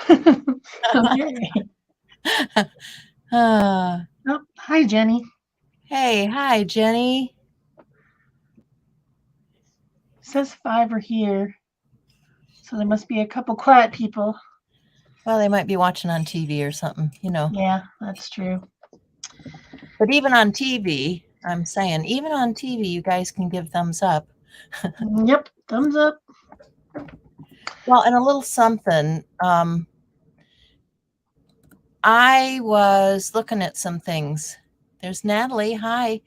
Okay. Uh, Oh, hi, Jenny. hey, hi, Jenny. Says five are here, so there must be a couple quiet people. Well, they might be watching on TV or something. Yeah, that's true. But even on TV, I'm saying, even on TV, you guys can give thumbs up. Yep, thumbs up. Well, and a little something. I was looking at some things. There's Natalie. Hi.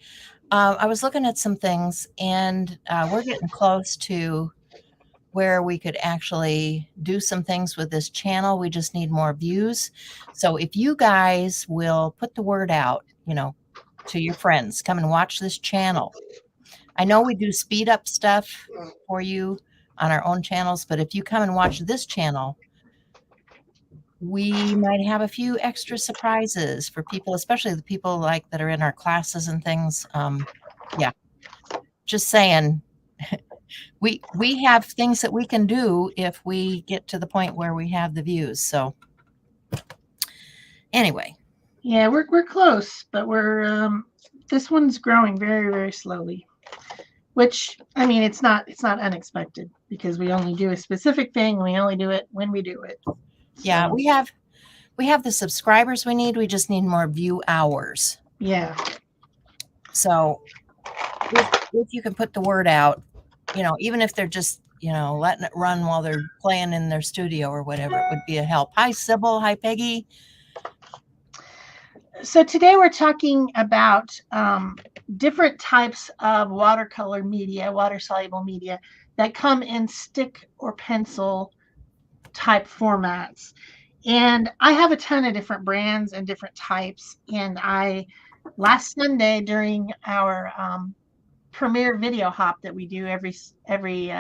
I was looking at some things, and we're getting close to where we could actually do some things with this channel. We just need more views. So if you guys will put the word out, to your friends, come and watch this channel. I know we do speed up stuff for you on our own channels, but if you come and watch this channel, we might have a few extra surprises for people, especially the people like that are in our classes and things. Yeah, just saying, we have things that we can do if we get to the point where we have the views. So anyway, Yeah, we're close, but we're this one's growing very very slowly. Which I mean, it's not unexpected because we only do a specific thing. We only do it when we do it. yeah, So we have the subscribers we need. We just need more view hours. yeah, So if you can put the word out, even if they're just letting it run while they're playing in their studio or whatever, it would be a help. Hi, Sybil. Hi, Peggy. so today we're talking about different types of watercolor media, water soluble media that come in stick or pencil type formats. And I have a ton of different brands and different types. And last Sunday during our premiere video hop that we do every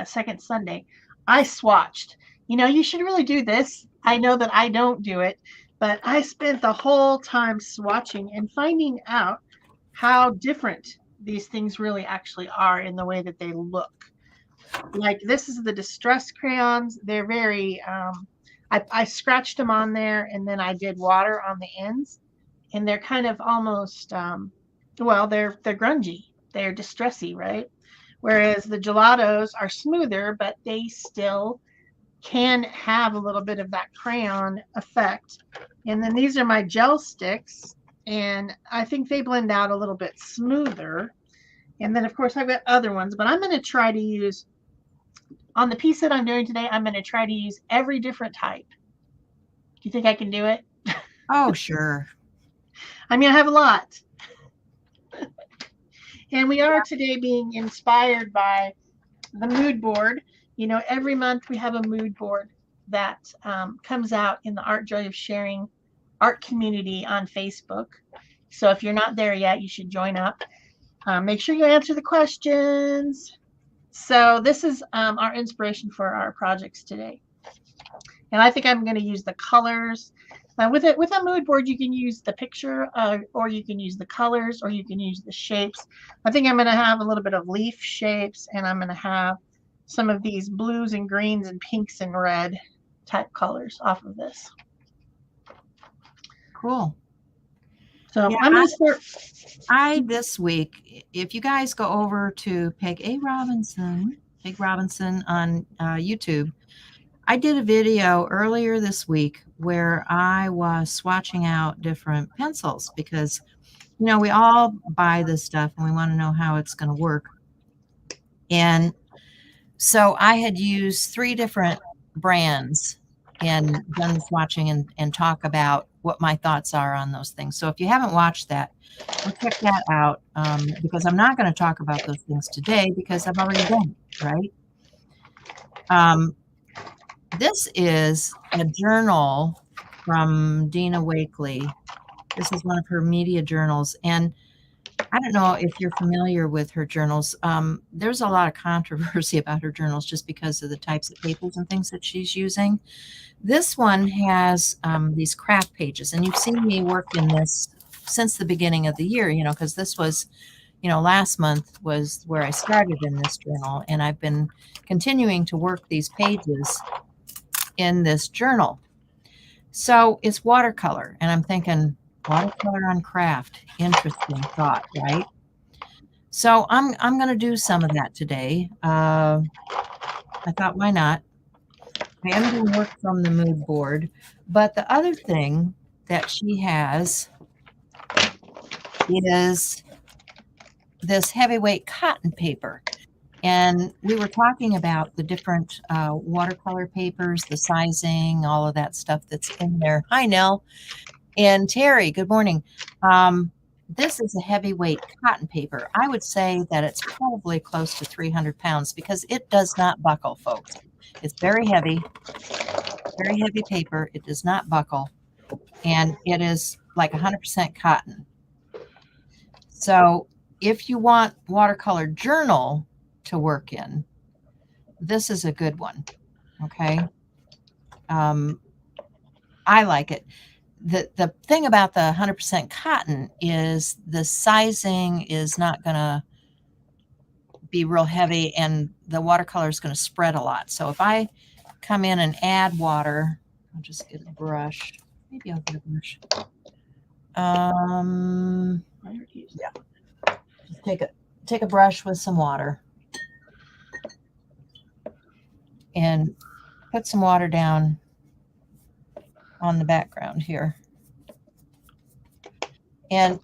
second Sunday, I swatched. You should really do this. I know that I don't do it, but I spent the whole time swatching and finding out how different these things really actually are in the way that they look. Like this is the distress crayons. They're very I scratched them on there and then I did water on the ends, and they're kind of almost well, they're grungy. They're distressy, right? Whereas the gelatos are smoother, but they still can have a little bit of that crayon effect. And then these are my gel sticks, and I think they blend out a little bit smoother. And then, of course, I've got other ones, but I'm going to try to use, on the piece that I'm doing today, I'm going to try to use every different type. Do you think I can do it? Oh, sure. I mean, I have a lot. And we are today being inspired by the mood board. Every month we have a mood board that comes out in the Art Joy of Sharing art community on Facebook. So if you're not there yet, you should join up. Make sure you answer the questions. So this is our inspiration for our projects today. And I think I'm going to use the colors. With a mood board, you can use the picture, or you can use the colors, or you can use the shapes. I think I'm going to have a little bit of leaf shapes, and I'm going to have some of these blues and greens and pinks and red type colors off of this. Cool. So Yeah, I'm going to start. this week, if you guys go over to Peg Robinson on YouTube, I did a video earlier this week where I was swatching out different pencils because, we all buy this stuff and we want to know how it's going to work. And so I had used 3 different brands and done swatching and talk about what my thoughts are on those things. So if you haven't watched that, go check that out, because I'm not going to talk about those things today because I've already done it, right? This is a journal from Dina Wakely. This is one of her media journals, and I don't know if you're familiar with her journals. There's a lot of controversy about her journals just because of the types of papers and things that she's using. This one has these craft pages, and you've seen me work in this since the beginning of the year, because this was, last month was where I started in this journal, and I've been continuing to work these pages in this journal. So it's watercolor, and I'm thinking watercolor on craft. Interesting thought, right? So I'm going to do some of that today. I thought, why not? I am going to work from the mood board. But the other thing that she has is this heavyweight cotton paper. And we were talking about the different watercolor papers, the sizing, all of that stuff that's in there. Hi, Nell. And Terry, good morning. This is a heavyweight cotton paper. I would say that it's probably close to 300 pounds because it does not buckle, folks. It's very heavy paper. It does not buckle. And it is like 100% cotton. So if you want watercolor journal to work in, this is a good one. Okay. I like it. The thing about the 100% cotton is the sizing is not going to be real heavy, and the watercolor is going to spread a lot. So if I come in and add water, I'll just get a brush. Maybe I'll get a brush. Yeah. Just take a brush with some water and put some water down on the background here and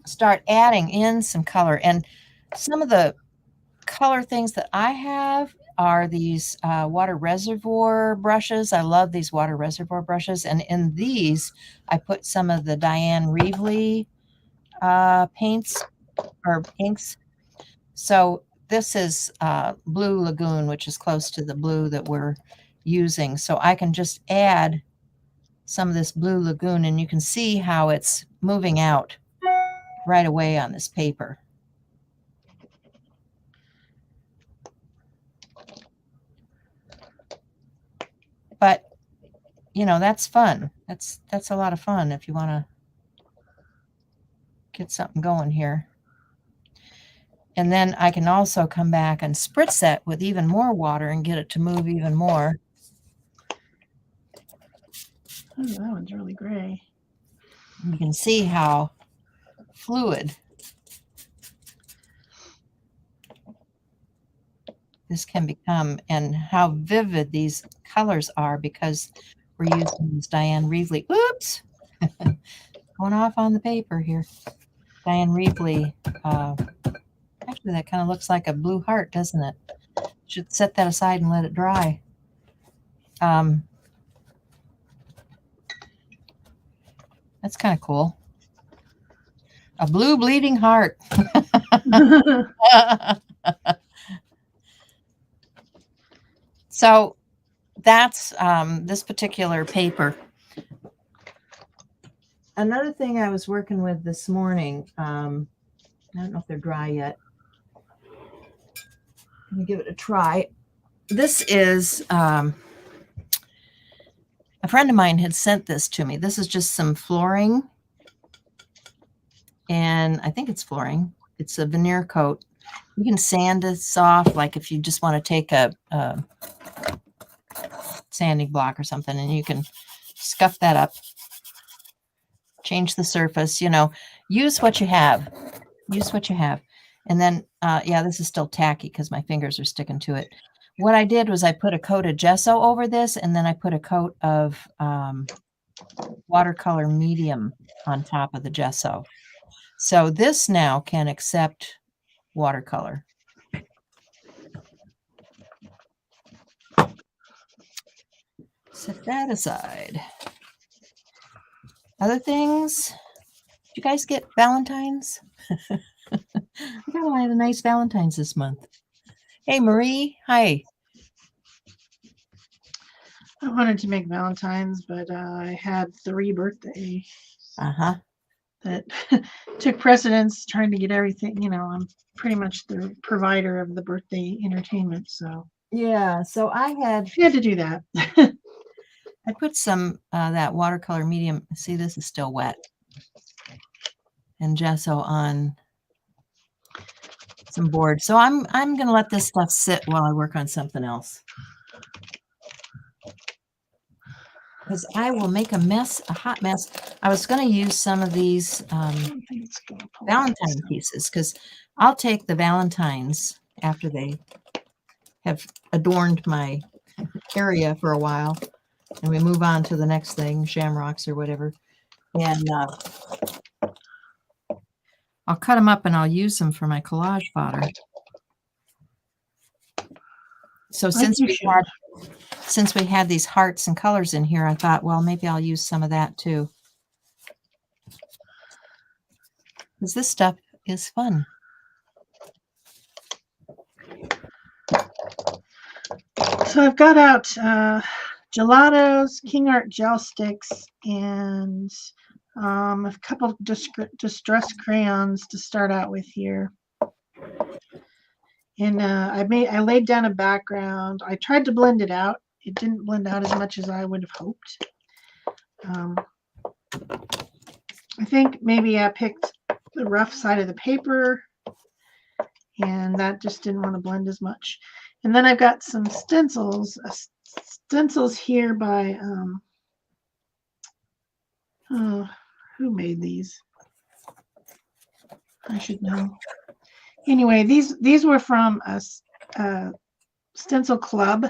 start adding in some color. And some of the color things that I have are these water reservoir brushes. I love these water reservoir brushes. And in these, I put some of the Diane Reevely paints or inks. So this is Blue Lagoon, which is close to the blue that we're using. So I can just add some of this Blue Lagoon, and you can see how it's moving out right away on this paper. But, you know, that's fun. That's a lot of fun if you want to get something going here. And then I can also come back and spritz that with even more water and get it to move even more. Oh, that one's really gray. You can see how fluid this can become and how vivid these colors are because we're using this Diane Reevely. Oops! Going off on the paper here. Diane Reevely. Actually, that kind of looks like a blue heart, doesn't it? Should set that aside and let it dry. That's kind of cool. A blue bleeding heart. So that's this particular paper. Another thing I was working with this morning, I don't know if they're dry yet. Let me give it a try. This is a friend of mine had sent this to me. This is just some flooring. And I think it's flooring. It's a veneer coat. You can sand this off, like if you just want to take a sanding block or something, and you can scuff that up, change the surface, you know, use what you have. Use what you have. And then, yeah, this is still tacky because my fingers are sticking to it. What I did was I put a coat of gesso over this, and then I put a coat of watercolor medium on top of the gesso. So this now can accept watercolor. Set that aside. Other things? Did you guys get Valentine's? I got a lot of nice Valentines this month. Hey, Marie. Hi. I wanted to make Valentine's, but I had 3 birthdays that took precedence trying to get everything. You know, I'm pretty much the provider of the birthday entertainment. So yeah, so I had to do that. I put some that watercolor medium. See, this is still wet. And gesso on some board. So I'm going to let this stuff sit while I work on something else. because I will make a mess, a hot mess. I was going to use some of these I don't think it's gonna pull Valentine out. pieces because I'll take the Valentines after they have adorned my area for a while, and we move on to the next thing, shamrocks or whatever. And I'll cut them up and I'll use them for my collage fodder. So since we had these hearts and colors in here, I thought, well, maybe I'll use some of that too. Because this stuff is fun. So I've got out gelatos, King Art gel sticks, and a couple distressed crayons to start out with here. And I laid down a background. I tried to blend it out. It didn't blend out as much as I would have hoped. I think maybe I picked the rough side of the paper, and that just didn't want to blend as much. And then I've got some stencils here by who made these? I should know. Anyway, these were from a stencil club,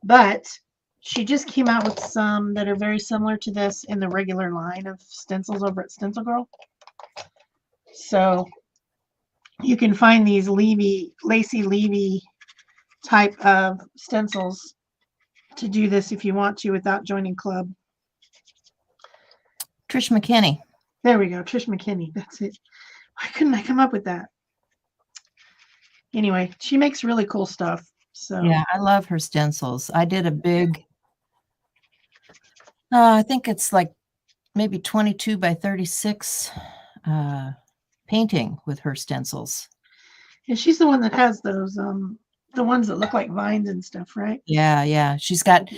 but she just came out with some that are very similar to this in the regular line of stencils over at Stencil Girl. So you can find these Lacy Levy type of stencils to do this if you want to without joining club. Trish McKinney. There we go, Trish McKinney. That's it. Why couldn't I come up with that? Anyway, she makes really cool stuff. So yeah, I love her stencils. I did a big, I think it's like maybe 22 by 36 painting with her stencils. And she's the one that has those the ones that look like vines and stuff, right? Yeah. She's got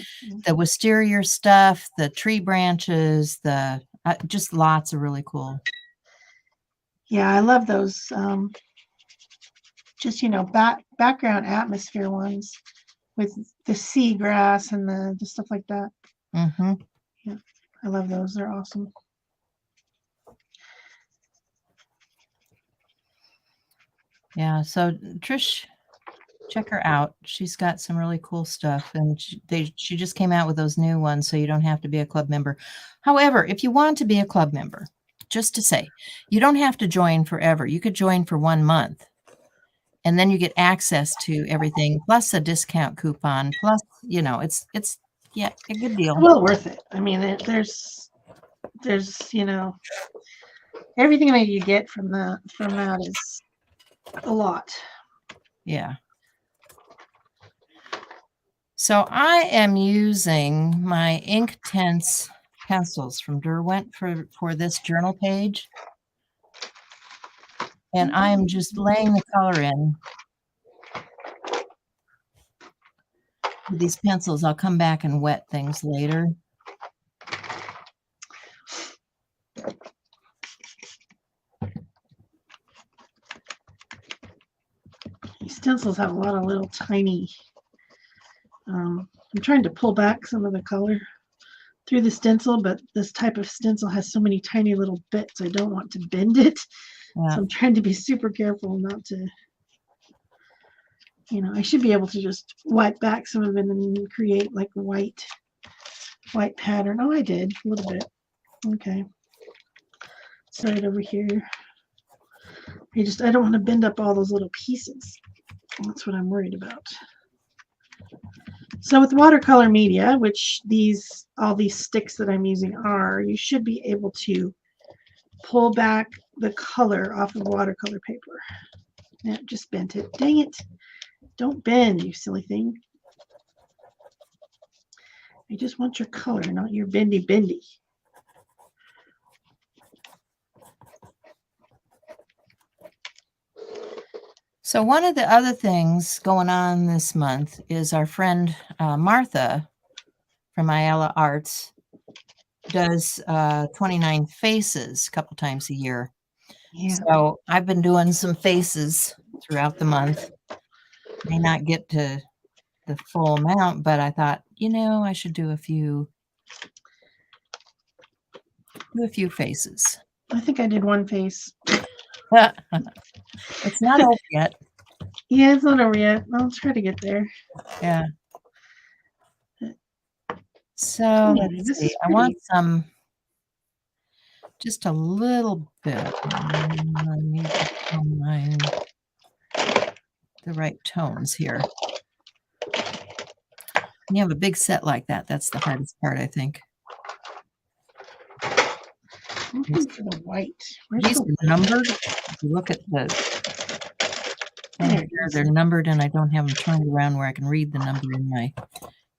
the wisteria stuff, the tree branches, the just lots of really cool. Yeah, I love those. Just background atmosphere ones with the seagrass and the stuff like that. Mm-hmm. Yeah, I love those. They're awesome. Yeah, so Trish, check her out. She's got some really cool stuff, and she just came out with those new ones, so you don't have to be a club member. However, if you want to be a club member, just to say, you don't have to join forever. You could join for 1 month, and then you get access to everything, plus a discount coupon, plus, it's a good deal. Well worth it. I mean, there's everything that you get from that is a lot. Yeah. So I am using my Inktense pencils from Derwent for this journal page. And I'm just laying the color in with these pencils. I'll come back and wet things later. These stencils have a lot of little tiny, I'm trying to pull back some of the color through the stencil, but this type of stencil has so many tiny little bits, I don't want to bend it. Yeah. So I'm trying to be super careful not to, I should be able to just wipe back some of it and create like a white pattern. Oh, I did a little bit. Okay. Start over here. I don't want to bend up all those little pieces. That's what I'm worried about. So with watercolor media, which all these sticks that I'm using are, you should be able to pull back the color off of watercolor paper. Yeah, just bent it. Dang it. Don't bend, you silly thing. I just want your color, not your bendy. So one of the other things going on this month is our friend Martha from Ayala Arts does 29 faces a couple times a year. Yeah. So I've been doing some faces throughout the month. May not get to the full amount, but I thought, I should do a few. Do a few faces. I think I did one face. It's not over yet. Yeah, it's not over yet. I'll try to get there. Yeah. So Yeah, let's this see. is I want pretty. some, just a little bit. I need to combine the right tones here. When you have a big set like that, that's the hardest part, I think. I'm looking for the white. Where's These the are white? numbered. If you look at the thing There here, it is. they're numbered, and I don't have them turned around where I can read the number in my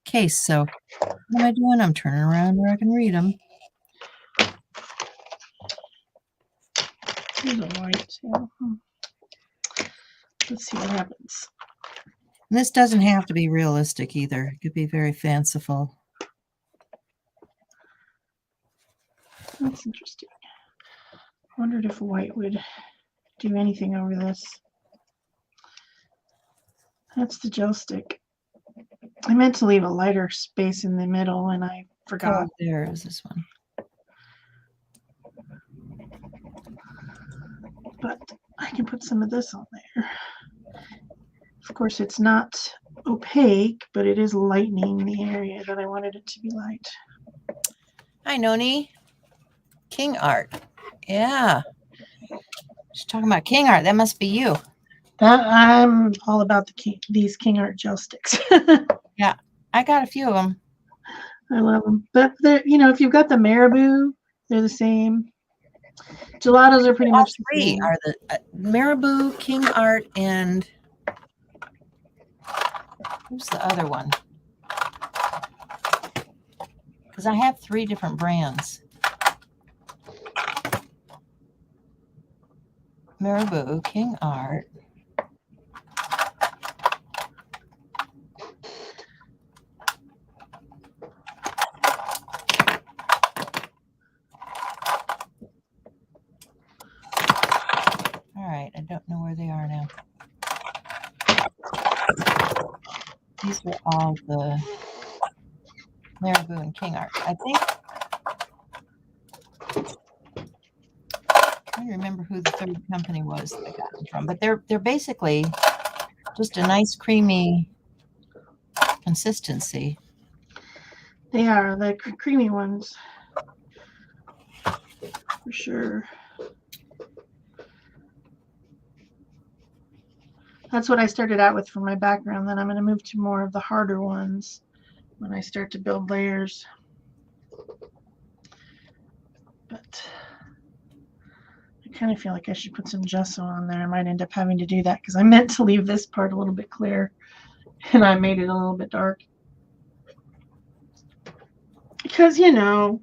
case. So what am I doing? I'm turning around where I can read them. Here's a white. Yeah. Let's see what happens. And this doesn't have to be realistic either. It could be very fanciful. That's interesting. Wondered if white would do anything over this. That's the gel stick. I meant to leave a lighter space in the middle and I forgot. Oh, there is this one. But I can put some of this on there. Of course, it's not opaque, but it is lightening the area that I wanted it to be light. Hi, Noni. King art. Yeah. She's talking about king art. That must be you. I'm all about these King Art gel sticks. Yeah, I got a few of them. I love them. But they're, if you've got the Marabou, they're the same. Gelatos are pretty All much the three same. are the Marabou, King Art, and who's the other one? Because I have 3 different brands. Marabou, King Art. All right, I don't know where they are now. These are all the Marabou and King Art. I think, I don't remember who the third company was that I got them from, but they're basically just a nice creamy consistency. They are the creamy ones, for sure. That's what I started out with for my background. Then I'm going to move to more of the harder ones when I start to build layers. But I kind of feel like I should put some gesso on there. I might end up having to do that because I meant to leave this part a little bit clear and I made it a little bit dark. Because, I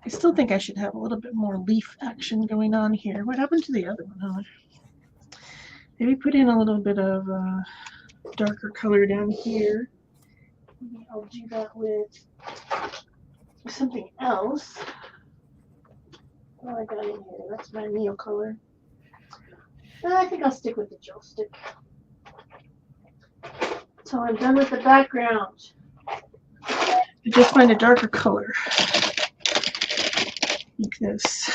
still think I should have a little bit more leaf action going on here. What happened to the other one? Huh? Maybe put in a little bit of darker color down here. Maybe I'll do that with something else. What I got in here? That's my Neo color. I think I'll stick with the gel stick. So I'm done with the background. I just find a darker color. Like this.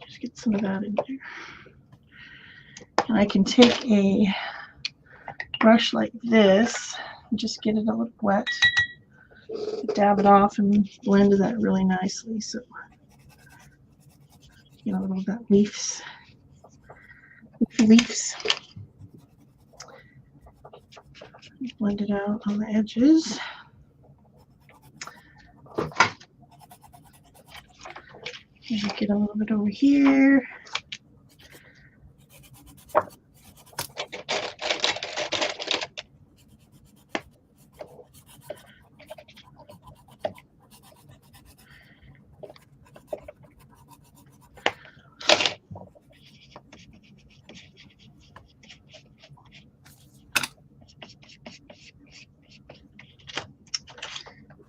Just get some of that in there. And I can take a brush like this and just get it a little wet. Dab it off and blend that really nicely. So get a little of that leaves. Blend it out on the edges. Maybe get a little bit over here.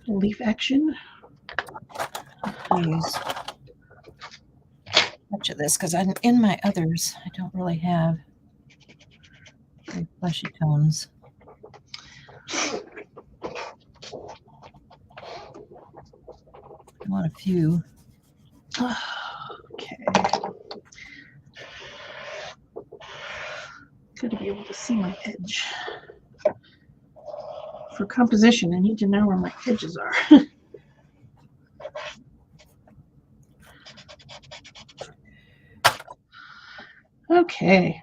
Leaf action. Use much of this because in my others I don't really have very fleshy tones. want a few. Okay. Got to be able to see my edge. For composition, I need to know where my edges are. Okay,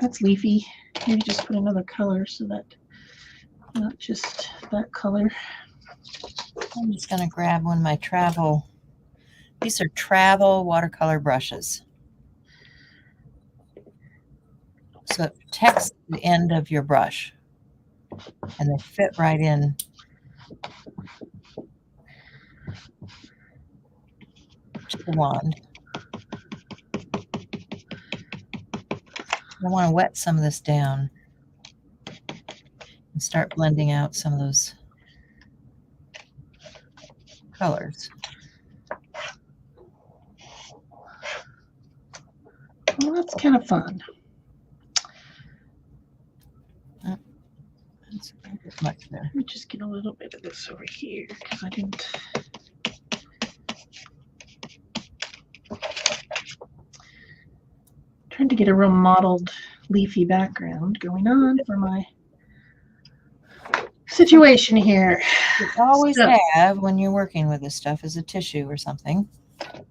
that's leafy. Maybe just put another color so that not just that color. I'm just going to grab one of my travel. These are travel watercolor brushes. So it protects the end of your brush. And they fit right in. To the wand. I want to wet some of this down and start blending out some of those colors. Well, that's kind of fun. That's a bit much there. Let me just get a little bit of this over here because I didn't. Trying to get a real mottled, leafy background going on for my situation here. You always have, when you're working with this stuff, is a tissue or something.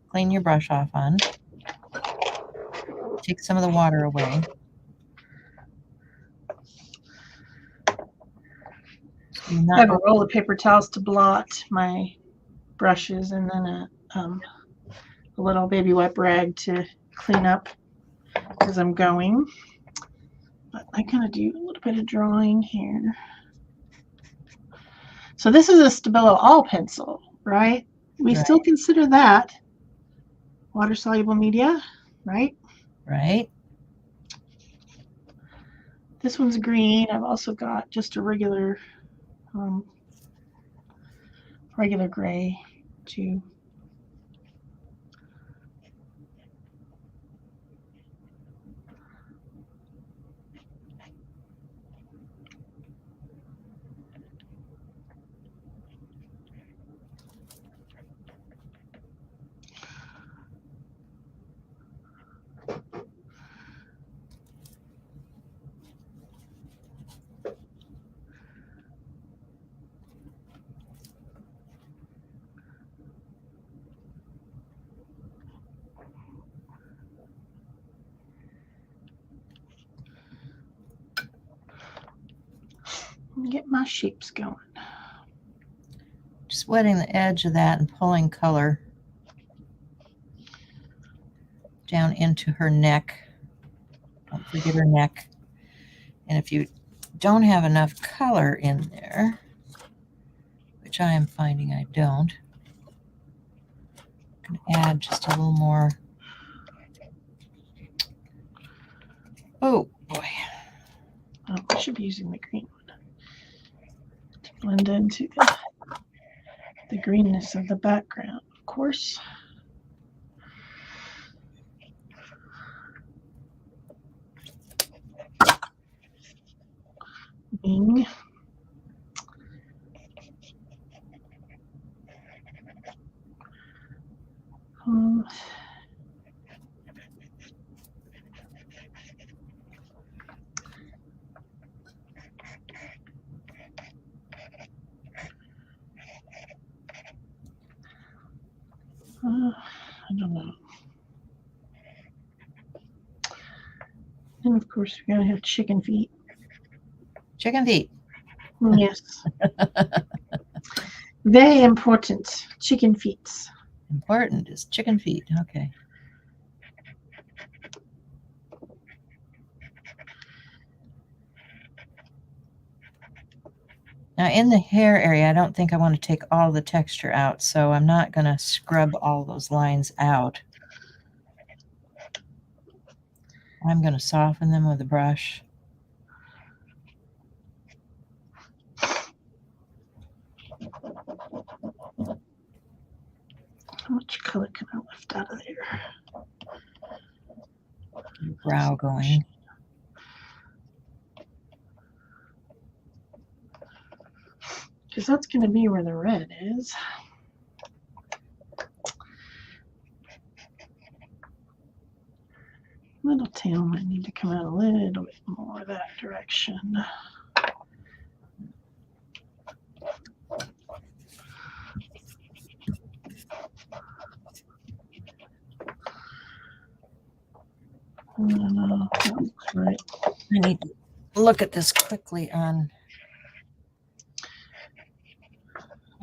Clean your brush off on. Take some of the water away. So I have a roll of paper towels to blot my brushes and then a little baby wipe rag to clean up as I'm going. But I kind of do a little bit of drawing here. So this is a Stabilo all pencil, right? We still consider that water-soluble media, right? Right. This one's green. I've also got just a regular gray too. Get my shapes going. Just wetting the edge of that and pulling color down into her neck. Don't forget her neck. And if you don't have enough color in there, which I am finding I don't, I'm going to add just a little more. Oh boy. Oh, I should be using the green one to blend into the greenness of the background, of course. Bing. I don't know. And of course, we're going to have chicken feet. Chicken feet. Yes. Very important. Chicken feet. Important is chicken feet. Okay. Now in the hair area, I don't think I want to take all the texture out, so I'm not going to scrub all those lines out. I'm going to soften them with a brush. How much color can I lift out of there? Your brow going. Because that's going to be where the red is. The tail might need to come out a little bit more that direction. That looks right. I need to look at this quickly on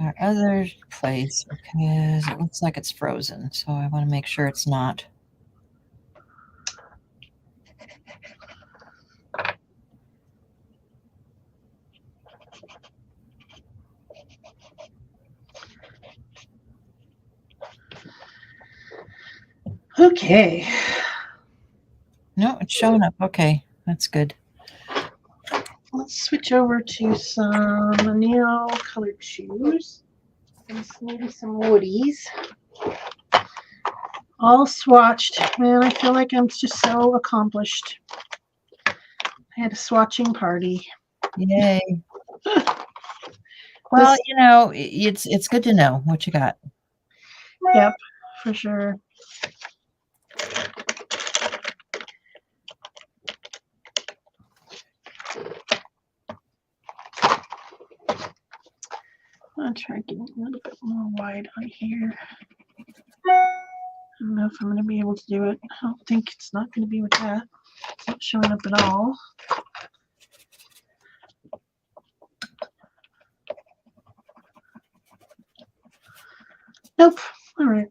our other place because it looks like it's frozen. So I want to make sure it's not. Okay. No, it's showing up. Okay, that's good. Let's switch over to some neo colored shoes. And maybe some woodies. All swatched. Man, I feel like I'm just so accomplished. I had a swatching party. Yay. Well, you know, it's good to know what you got. Yep, for sure. I'll try getting a little bit more wide on here. I don't know if I'm going to be able to do it. I don't think it's not going to be with that. It's not showing up at all. Nope. All right.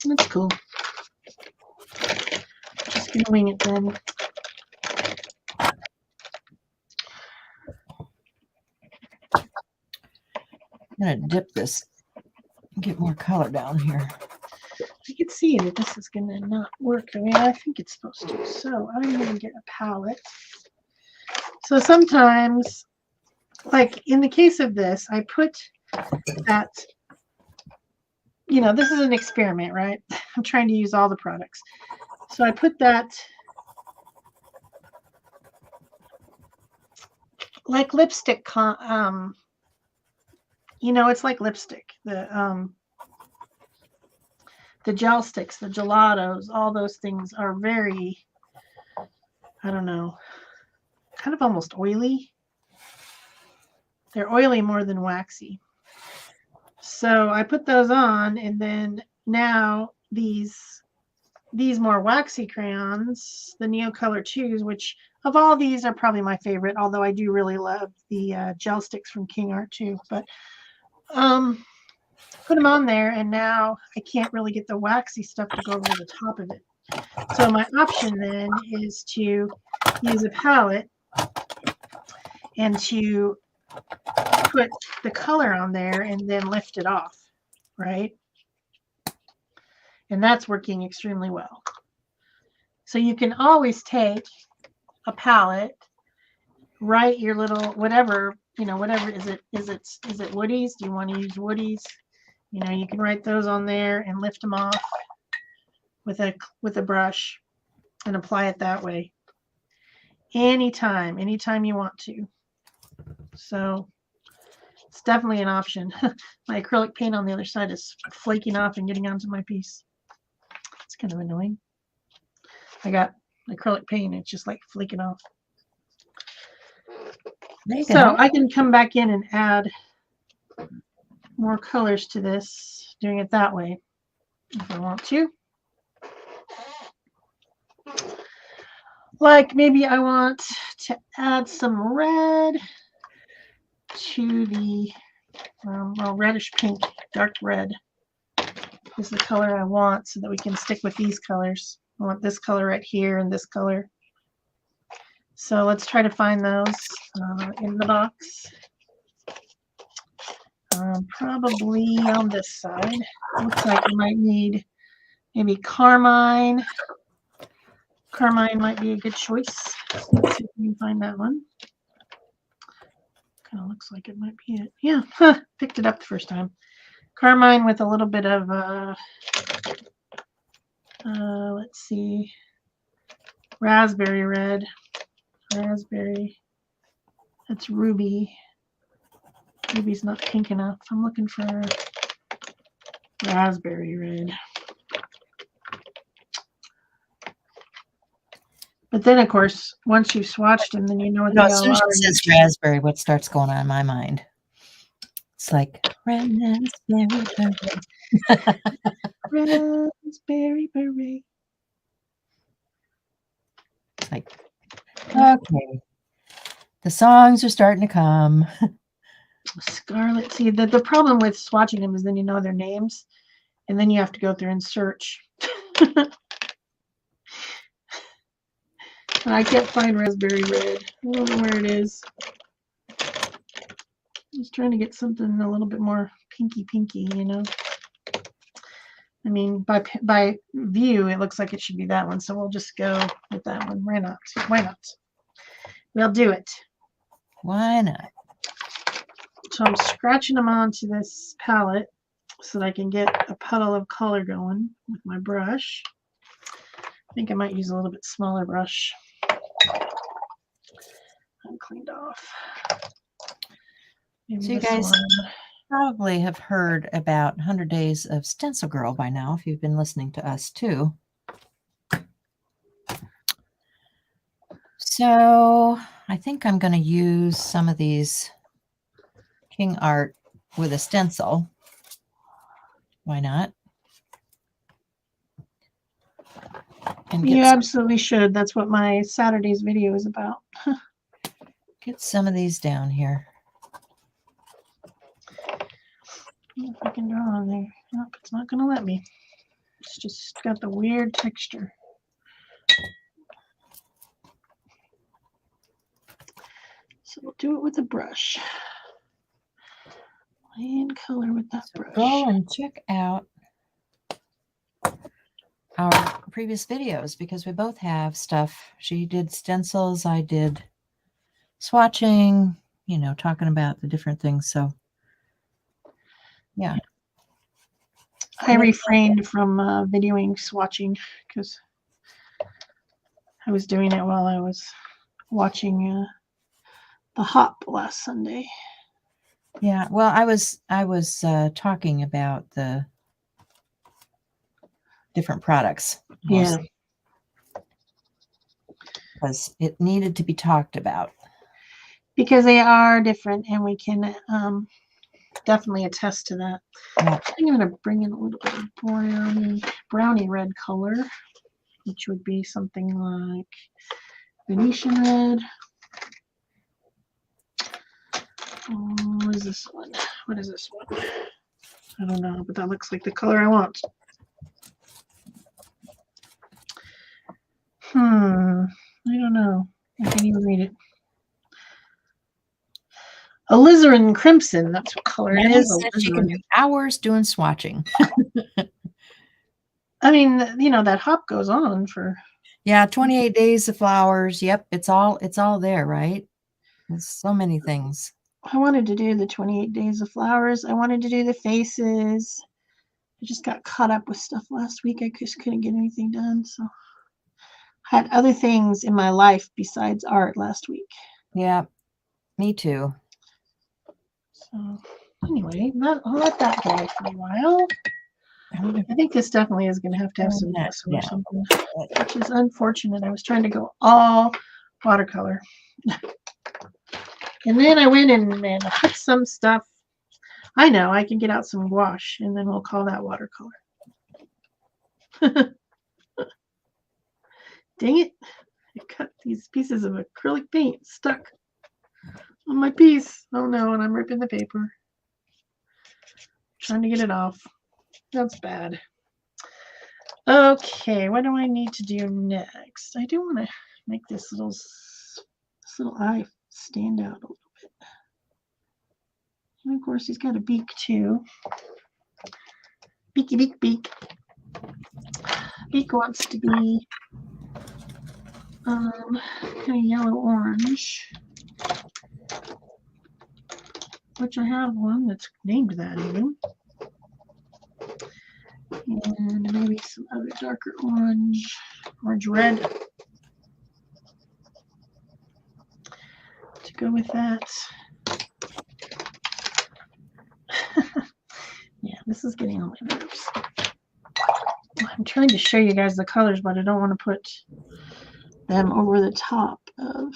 That's cool. Just going to wing it then. I'm going to dip this and get more color down here. I can see that this is going to not work the way I think it's supposed to. So I'm going to get a palette. So sometimes, like in the case of this, I put that, you know, this is an experiment, right? I'm trying to use all the products. So I put that like lipstick, you know, it's like lipstick. The gel sticks, the gelatos, all those things are very, I don't know, kind of almost oily. They're oily more than waxy. So I put those on, and then now these more waxy crayons, the Neo Color 2s, which of all these are probably my favorite, although I do really love the gel sticks from King Art too. But put them on there, and now I can't really get the waxy stuff to go over the top of it. So my option then is to use a palette and to put the color on there and then lift it off, right? And that's working extremely well. So you can always take a palette, write your little whatever, you know, whatever is it woodies? Do you want to use woodies? You know, you can write those on there and lift them off with a brush and apply it that way. Anytime you want to. So it's definitely an option. My acrylic paint on the other side is flaking off and getting onto my piece. It's kind of annoying. I got acrylic paint, it's just like flaking off. So I can come back in and add more colors to this, doing it that way if I want to. Like maybe I want to add some red to the well, reddish pink, dark red is the color I want, so that we can stick with these colors. I want this color right here and this color. So let's try to find those in the box. Probably on this side. Looks like we might need maybe carmine. Carmine might be a good choice. So let's see if we can find that one. Kind of looks like it might be it. Yeah, picked it up the first time. Carmine with a little bit of, let's see, raspberry red. Raspberry. That's ruby. Ruby's not pink enough. I'm looking for raspberry red. But then, of course, once you've swatched them, then you know what No, they as soon all as are. she says raspberry, what starts going on in my mind? It's like raspberry beret. Raspberry beret. It's like, okay, the songs are starting to come. Scarlet. See, the problem with swatching them is then you know their names, and then you have to go through and search. And I can't find raspberry red. I don't know where it is. I was trying to get something a little bit more pinky, you know. I mean, by view, it looks like it should be that one, so we'll just go with that one. Why not? Why not? We'll do it. Why not? So I'm scratching them onto this palette so that I can get a puddle of color going with my brush. I think I might use a little bit smaller brush. I'm cleaned off. Maybe so you guys probably have heard about 100 Days of Stencil Girl by now, if you've been listening to us too. So I think I'm going to use some of these King Art with a stencil. Why not? And you absolutely should. That's what my Saturday's video is about. Get some of these down here. If I can draw on there. Nope, it's not going to let me. It's just got the weird texture. So we'll do it with a brush. And color with that brush. Go and check out our previous videos because we both have stuff. She did stencils, I did swatching, you know, talking about the different things. So yeah. I refrained from videoing swatching because I was doing it while I was watching the Hop last Sunday. Yeah, well, I was talking about the different products. Yeah. Because it needed to be talked about. Because they are different, and we can definitely attest to that. Yeah. I'm going to bring in a little bit of brownie red color, which would be something like Venetian red. What is this one? What is this one? I don't know, but that looks like the color I want. I don't know. I can't even read it. Alizarin crimson. That's what color it is. She can do hours doing swatching. I mean, you know, that Hop goes on for. Yeah, 28 days of flowers. Yep, it's all there, right? There's so many things. I wanted to do the 28 days of flowers. I wanted to do the faces. I just got caught up with stuff last week. I just couldn't get anything done. So I had other things in my life besides art last week. Yeah, me too. So anyway, I'll let that go for a while. I think this definitely is going to have some gesso or something, which is unfortunate. I was trying to go all watercolor. And then I went and put some stuff. I know I can get out some gouache, and then we'll call that watercolor. Dang it. I got these pieces of acrylic paint stuck on my piece. Oh no, and I'm ripping the paper. Trying to get it off. That's bad. Okay, what do I need to do next? I do want to make this little eye stand out a little bit. And of course, he's got a beak too. Beaky beak beak. Beak wants to be kind of yellow orange, which I have one that's named that even. And maybe some other darker orange red to go with that. Yeah, this is getting on my nerves. I'm trying to show you guys the colors, but I don't want to put them over the top of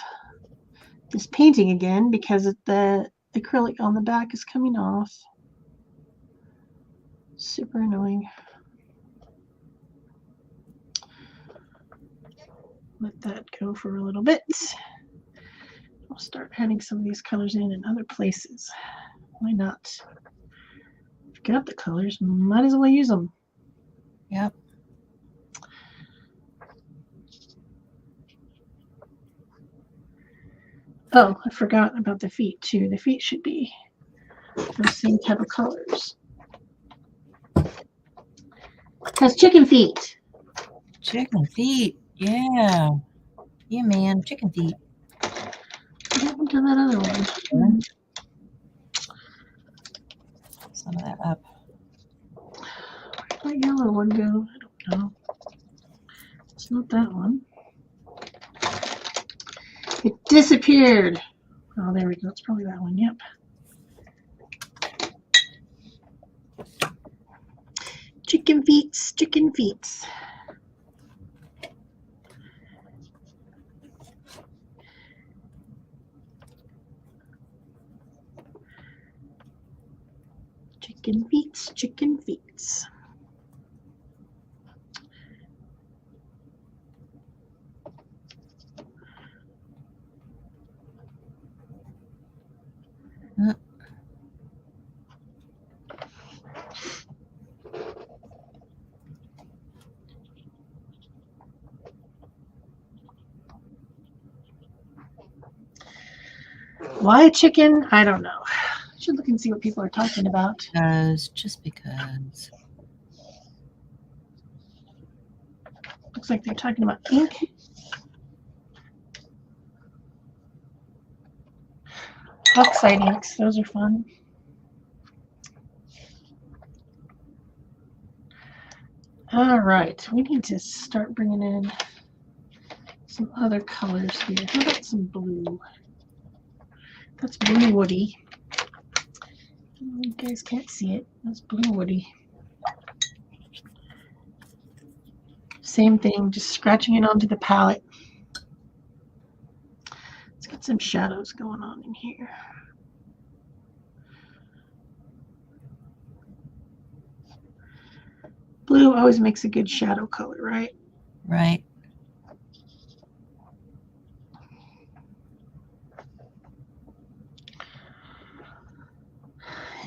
this painting again because the acrylic on the back is coming off. Super annoying. Let that go for a little bit. I'll start adding some of these colors in other places. Why not? If you got the colors, might as well use them. Yep. Oh, I forgot about the feet too. The feet should be the same type of colors. Has chicken feet. Chicken feet. Yeah. Yeah, man. Chicken feet. What happened to that other one? Some of that up. Where'd that yellow one go? I don't know. It's not that one. It disappeared. Oh, there we go. It's probably that one. Yep. Chicken feet, chicken feet. Chicken feet, chicken feet. Why chicken? I don't know. I should look and see what people are talking about. Just because. Looks like they're talking about ink. Oxide inks, those are fun. All right, we need to start bringing in some other colors here. How about some blue? That's blue woody. You guys can't see it. That's blue woody. Same thing, just scratching it onto the palette. Let's get some shadows going on in here. Blue always makes a good shadow color, right? Right.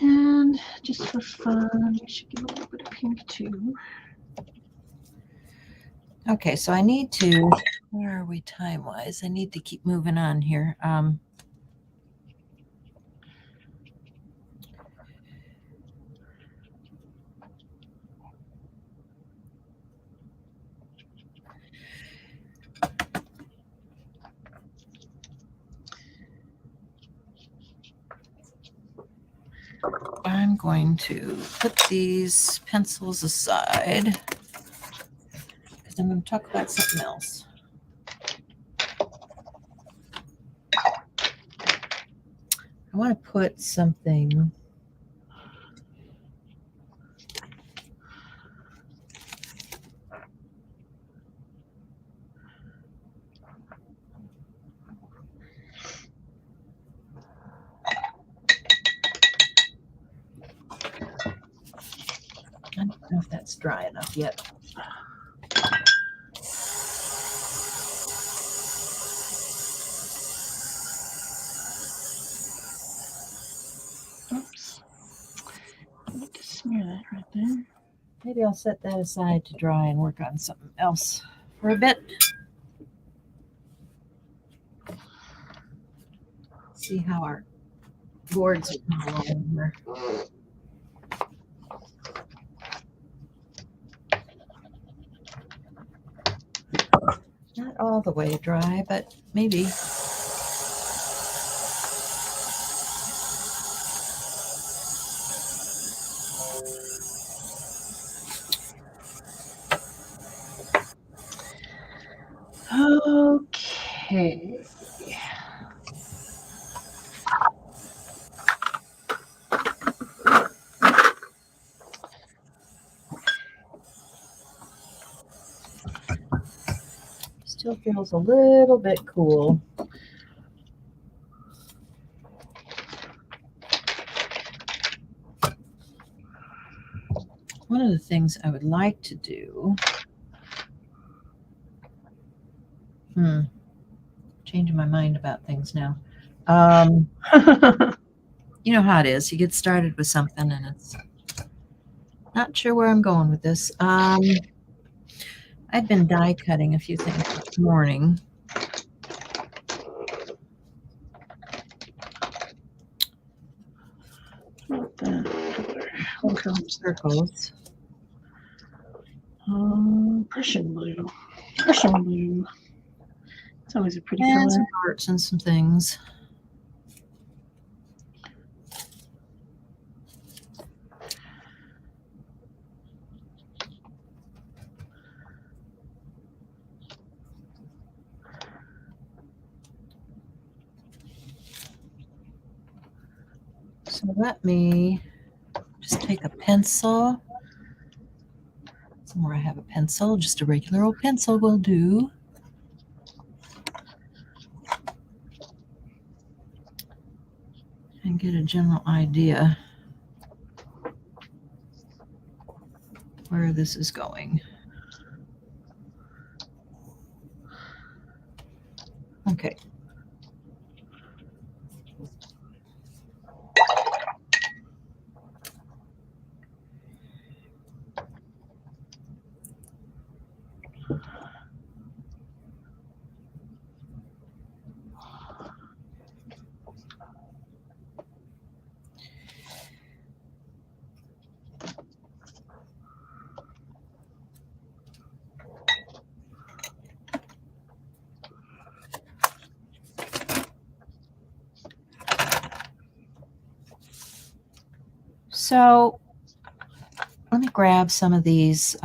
And just for fun, we should give a little bit of pink too. Okay, so I need to, where are we time-wise? I need to keep moving on here. I'm going to put these pencils aside because I'm going to talk about something else. I want to put something. I don't know if that's dry enough yet. Oops. I need to smear that right there. Maybe I'll set that aside to dry and work on something else for a bit. See how our boards are going here. Not all the way dry, but maybe. Okay. Still feels a little bit cool. One of the things I would like to do, changing my mind about things now. You know how it is. You get started with something and it's not sure where I'm going with this. I've been die cutting a few things this morning. Circles. Prussian blue. Prussian blue. It's always a pretty color. Some hearts and some things. So let me just take a pencil. Somewhere I have a pencil, just a regular old pencil will do. And get a general idea where this is going. Okay. So let me grab some of these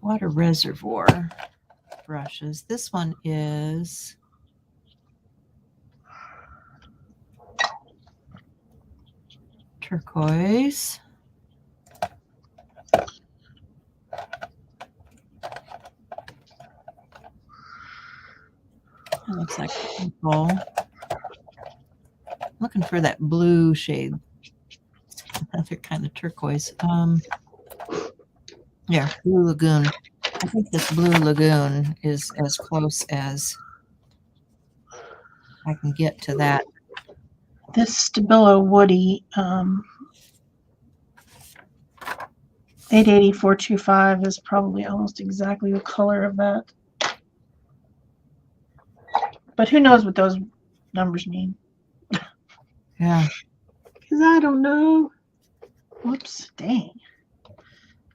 water reservoir brushes. This one is turquoise. That looks like purple. Looking for that blue shade. Another kind of turquoise. Yeah, Blue Lagoon. I think this Blue Lagoon is as close as I can get to that. This Stabilo Woody 880425 is probably almost exactly the color of that. But who knows what those numbers mean? Yeah. Because I don't know. Whoops, dang. That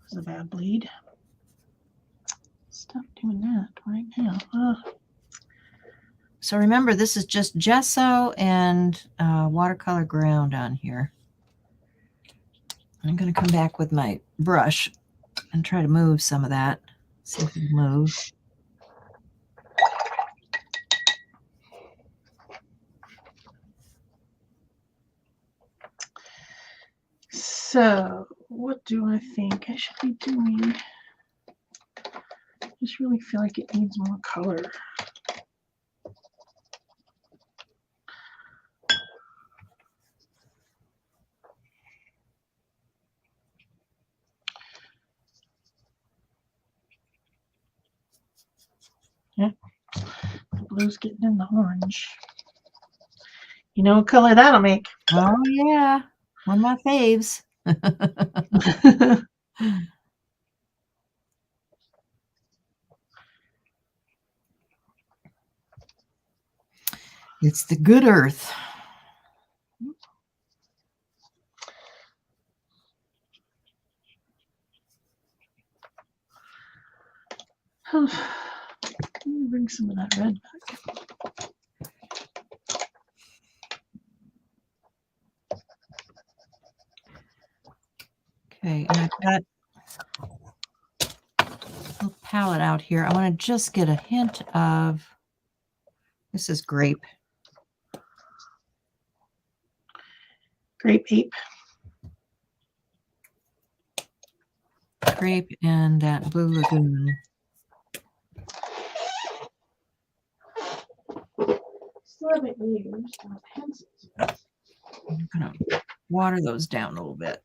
was a bad bleed. Stop doing that right now. So remember, this is just gesso and watercolor ground on here. I'm going to come back with my brush and try to move some of that. See if it'll move. So, what do I think I should be doing? I just really feel like it needs more color. Yeah, the blue's getting in the orange. You know what color that'll make? Oh, yeah. One of my faves. It's the good earth. Let me bring some of that red back. Okay, and I've got a little palette out here. I want to just get a hint of, this is grape. Grape ape. Crepe and that Blue Lagoon. Still haven't used my pencils. I'm going to water those down a little bit.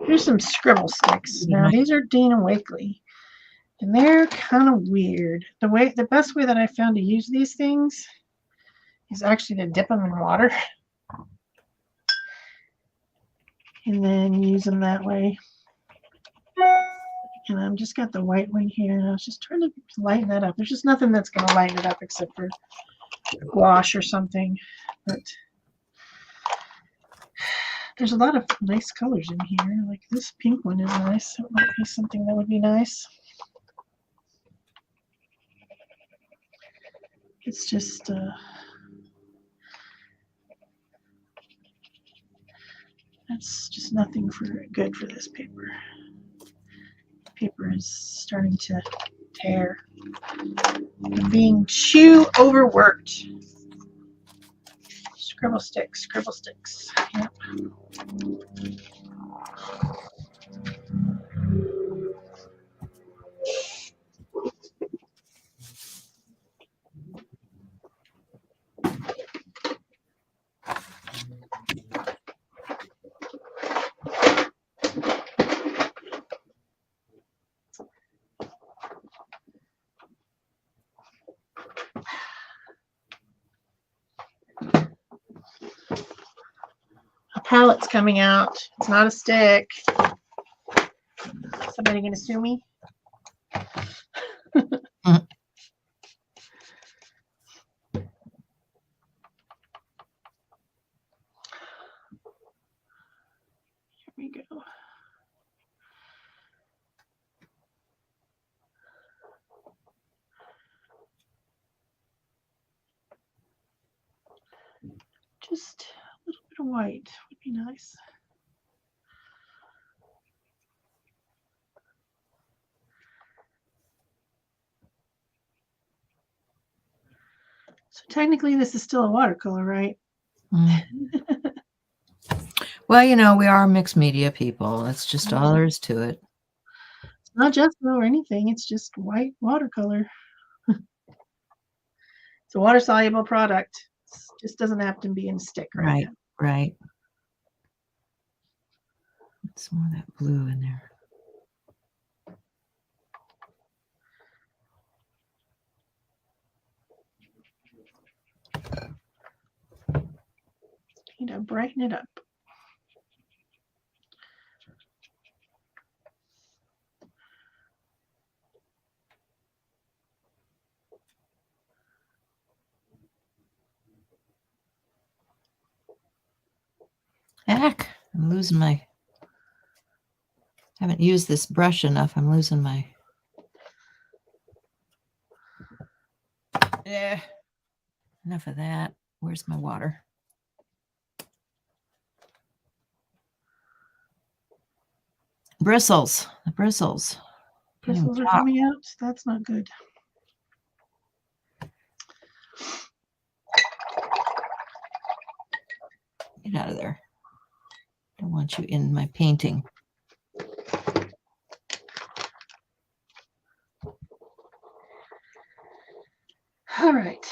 Here's some scribble sticks. Now these are Dean and Wakely, and they're kind of weird. The best way that I found to use these things is actually to dip them in water and then use them that way. And I've just got the white one here, and I was just trying to lighten that up. There's just nothing that's going to lighten it up except for gouache or something. But there's a lot of nice colors in here. Like this pink one is nice. It might be something that would be nice. It's just that's just nothing good for this paper. Paper is starting to tear. I'm being overworked. Scribble sticks, scribble sticks. Yep. Pallette's coming out. It's not a stick. Somebody gonna sue me? Here we go. Just a little bit of white would be nice. So technically this is still a watercolor, right? Well, you know, we are mixed media people. That's just all there is to it. It's not just or anything. It's just white watercolor. It's a water-soluble product. It just doesn't have to be in a stick right now. Right. Some more of that blue in there. Need to brighten it up. Heck, I'm losing my... haven't used this brush enough. I'm losing my... Yeah. Enough of that. Where's my water? Bristles. The bristles. Bristles are coming out. That's not good. Get out of there. Don't want you in my painting. All right.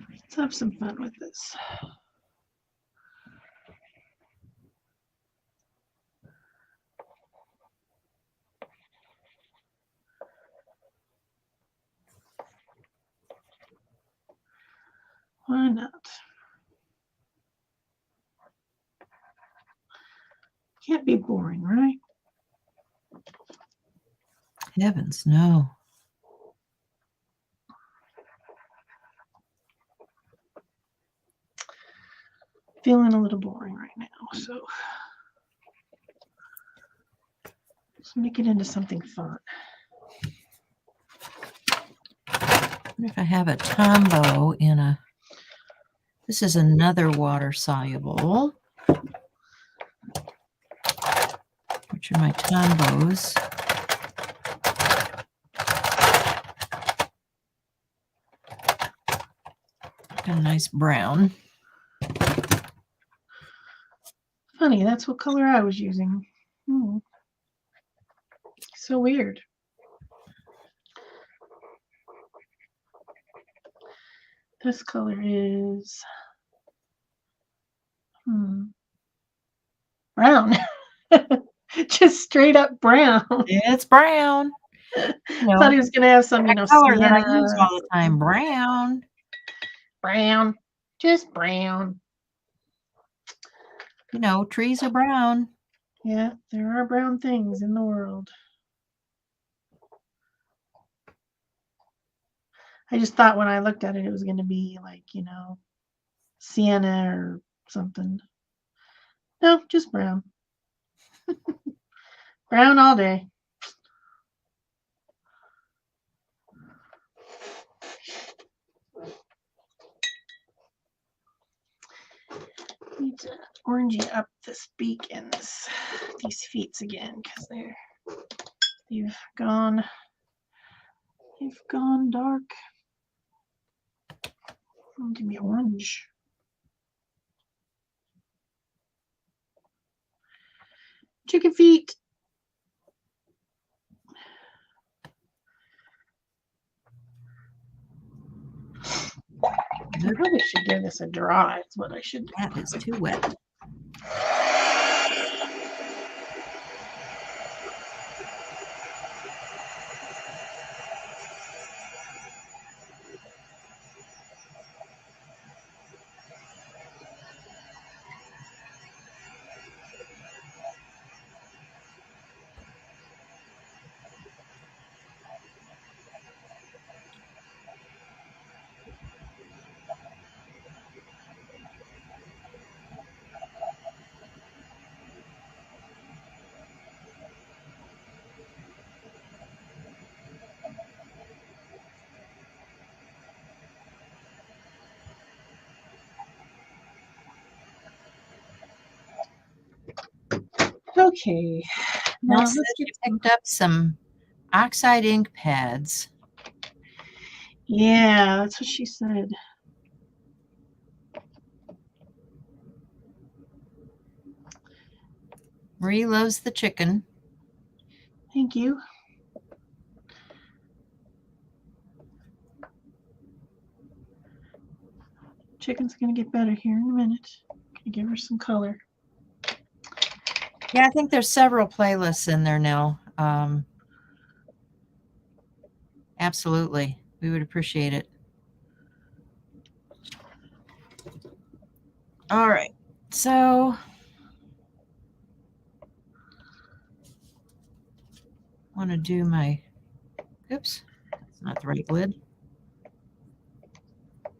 Let's have some fun with this. Why not? Can't be boring, right? Heavens, no. Feeling a little boring right now, so let's make it into something fun. What if I have a Tombow in a... This is another water soluble, which to my Tombos. Got a nice brown. Funny, that's what color I was using. So weird. This color is brown. Just straight up brown. It's brown. Thought he was gonna have some, color that I sienna. use all the time. Brown. Brown. Just brown. Trees are brown. Yeah, there are brown things in the world. I just thought when I looked at it, it was going to be like, sienna or something. No, just brown. Brown all day. Need to orangey up this beak and these feet again because they've gone dark. Give me orange. Chicken feet. I probably should give this a dry. That's what I should do. That is too wet. Okay. Now let's picked up some oxide ink pads. Yeah, that's what she said. Marie loves the chicken. Thank you. Chicken's going to get better here in a minute. Gonna give her some color. Yeah, I think there's several playlists in there now. Absolutely. We would appreciate it. All right. So I want to do my, oops, that's not the right lid. I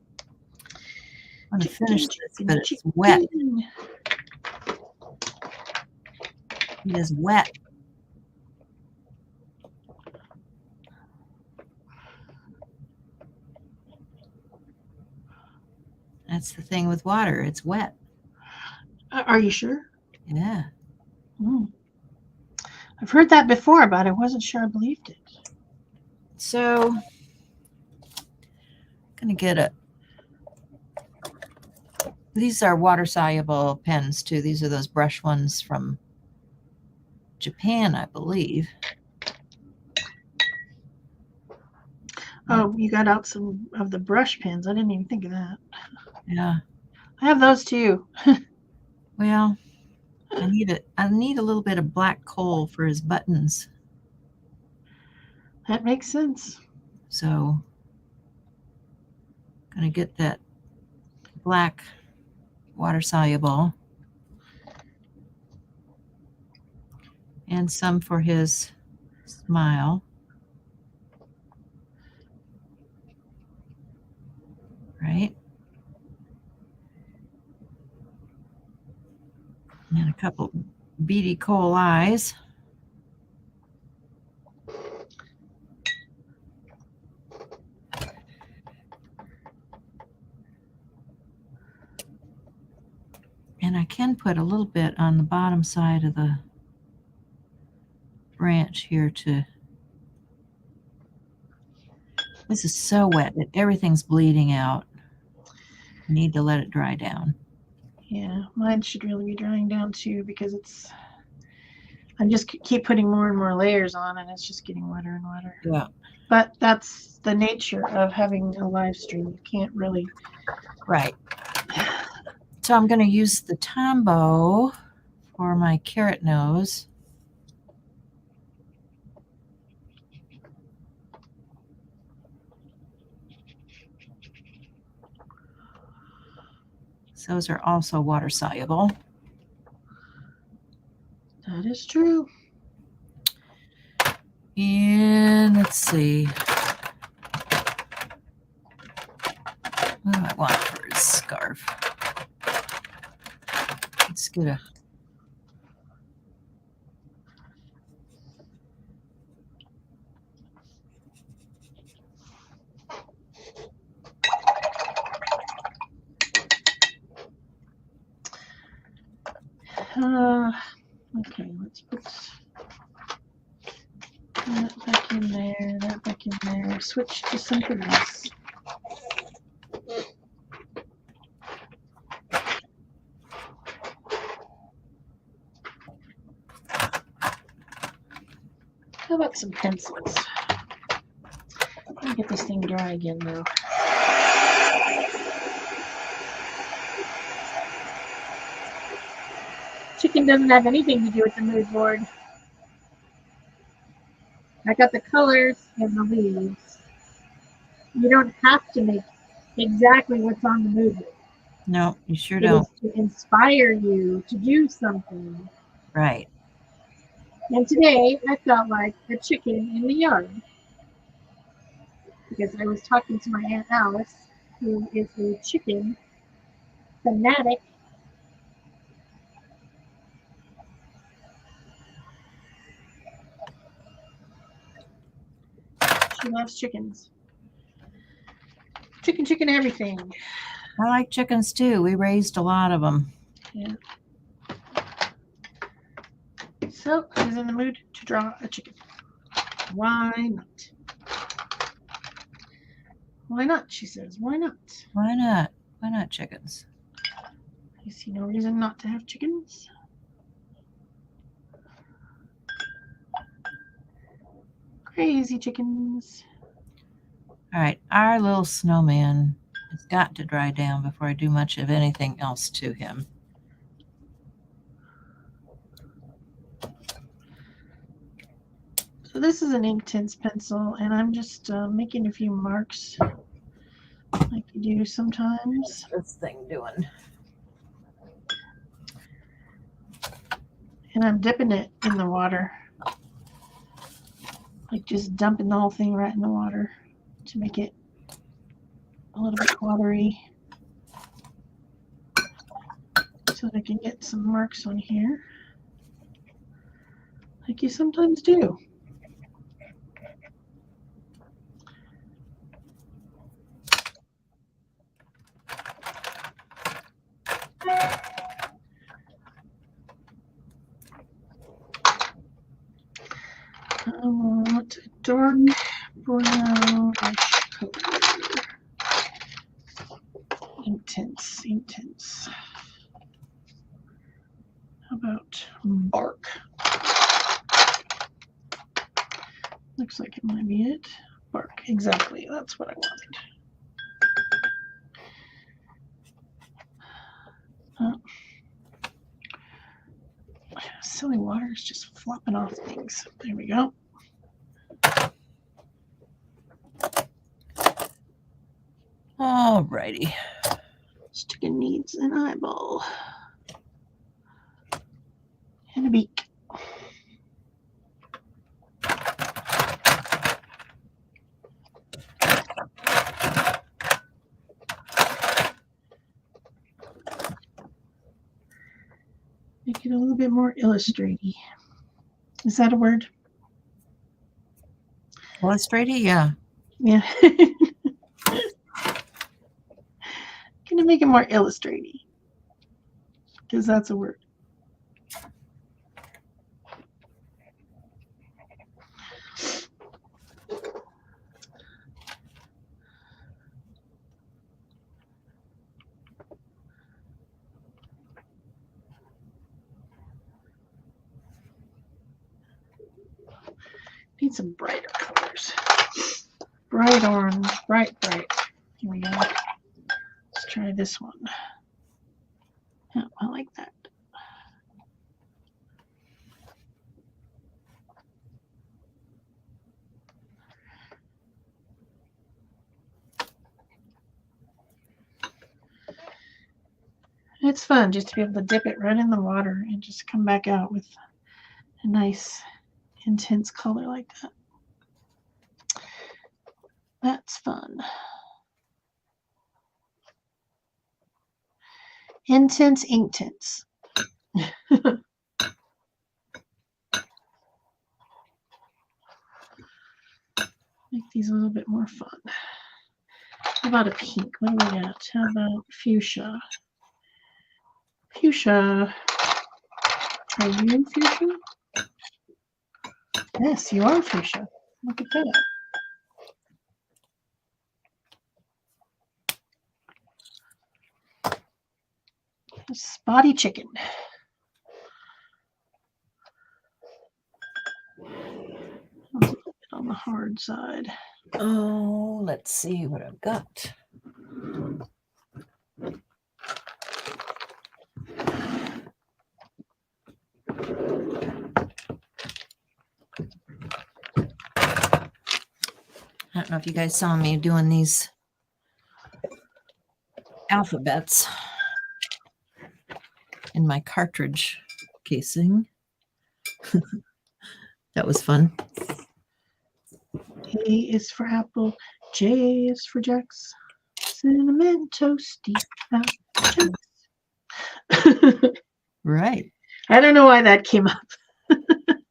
want to finish this, but it's wet. It is wet. That's the thing with water. It's wet. Are you sure? Yeah. I've heard that before, but I wasn't sure I believed it. So I'm going to get these are water-soluble pens too. These are those brush ones from Japan, I believe. Oh, you got out some of the brush pens. I didn't even think of that. Yeah. I have those too. Well, I need a little bit of black coal for his buttons. That makes sense. So I'm going to get that black water-soluble and some for his smile. Right? And a couple beady coal eyes. And I can put a little bit on the bottom side of the branch here to. This is so wet that everything's bleeding out. I need to let it dry down. Yeah, mine should really be drying down too because I just keep putting more and more layers on and it's just getting wetter and wetter. Yeah. But that's the nature of having a live stream. You can't really. Right. So I'm going to use the Tombow for my carrot nose. Those are also water soluble. That is true. And let's see. What do I want for his scarf? Let's get a. Okay, let's put that back in there, that back in there. Switch to something else. How about some pencils? Let me get this thing dry again though. Chicken doesn't have anything to do with the mood board. I got the colors and the leaves. You don't have to make exactly what's on the mood board. No, you sure It don't. is to inspire you to do something. Right. And today I felt like a chicken in the yard because I was talking to my Aunt Alice, who is a chicken fanatic. She loves chickens. Chicken, everything. I like chickens too. We raised a lot of them. Yeah. So I was in the mood to draw a chicken. Why not? Why not? She says. Why not? Why not? Why not chickens? I see no reason not to have chickens. Crazy chickens. All right, our little snowman has got to dry down before I do much of anything else to him. So this is an Inktense pencil, and I'm just making a few marks like you do sometimes. What's this thing doing? And I'm dipping it in the water. Like just dumping the whole thing right in the water to make it a little bit watery. So that I can get some marks on here. Like you sometimes do. I want a dark brownish color. Intense. How about bark? Looks like it might be it. Bark, exactly. That's what I wanted. Silly water is just flopping off things. There we go. Alrighty. Chicken needs an eyeball and a beak. Make it a little bit more illustraty. Is that a word? Illustraty, yeah. Yeah. Gonna make it more illustraty because that's a word. Need some brighter colors. Bright orange, bright. Here we go. Let's try this one. Yeah, I like that. It's fun just to be able to dip it right in the water and just come back out with a nice intense color like that. That's fun. Intense ink tints. Make these a little bit more fun. How about a pink? What do we got? How about fuchsia? Fuchsia. Are you fuchsia? Yes, you are fuchsia. Look at that. Spotty chicken. A little bit on the hard side. Oh, let's see what I've got. I don't know if you guys saw me doing these alphabets in my cartridge casing. That was fun. A is for apple. J is for Jack's. Cinnamon toasty Jacks. Right. I don't know why that came up.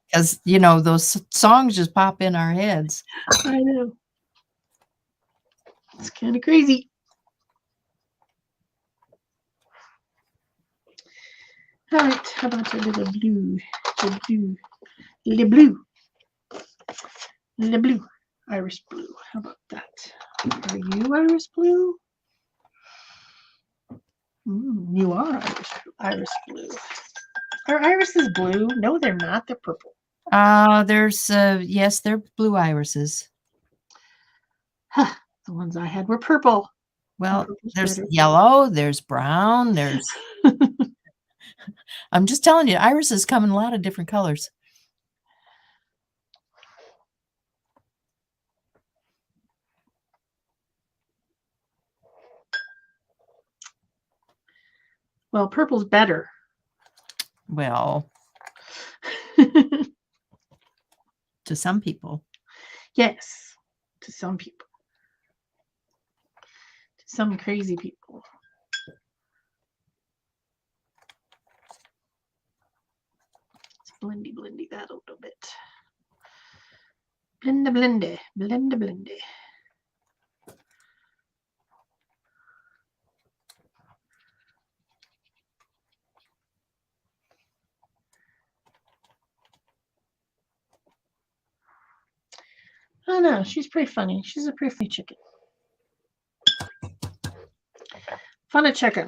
Because, you know, those songs just pop in our heads. I know. It's kind of crazy. All right, how about a little blue? Le blue. Iris blue. How about that? Are you iris blue? You are iris blue. Are irises blue? No, they're not. They're purple. There's yes, they're blue irises. Huh, the ones I had were purple. Well, there's yellow, there's brown, there's I'm just telling you, irises come in a lot of different colors. Well, purple's better. Well, to some people. Yes, to some people. To some crazy people. Let's blendy that a little bit. Blendy. Oh no, she's pretty funny. She's a pretty funny chicken. Funny chicken.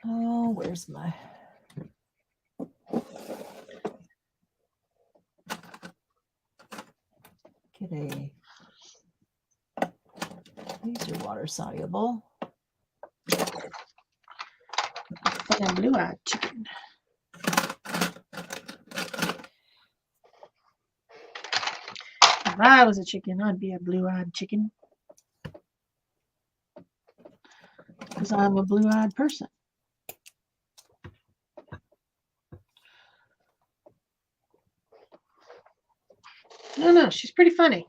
Oh, where's my get a these are water soluble. And a blue-eyed chicken. If I was a chicken, I'd be a blue-eyed chicken. Because I'm a blue-eyed person. No, she's pretty funny.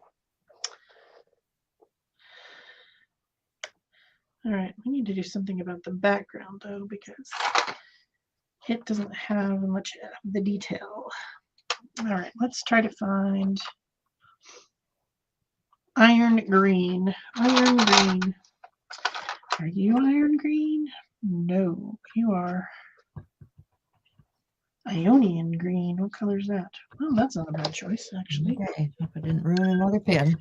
All right, we need to do something about the background, though, because it doesn't have much of the detail. All right, let's try to find iron green. Iron green. Are you iron green? No, you are Ionian green. What color is that? Well, that's not a bad choice, actually. Okay, hope I didn't ruin another pen.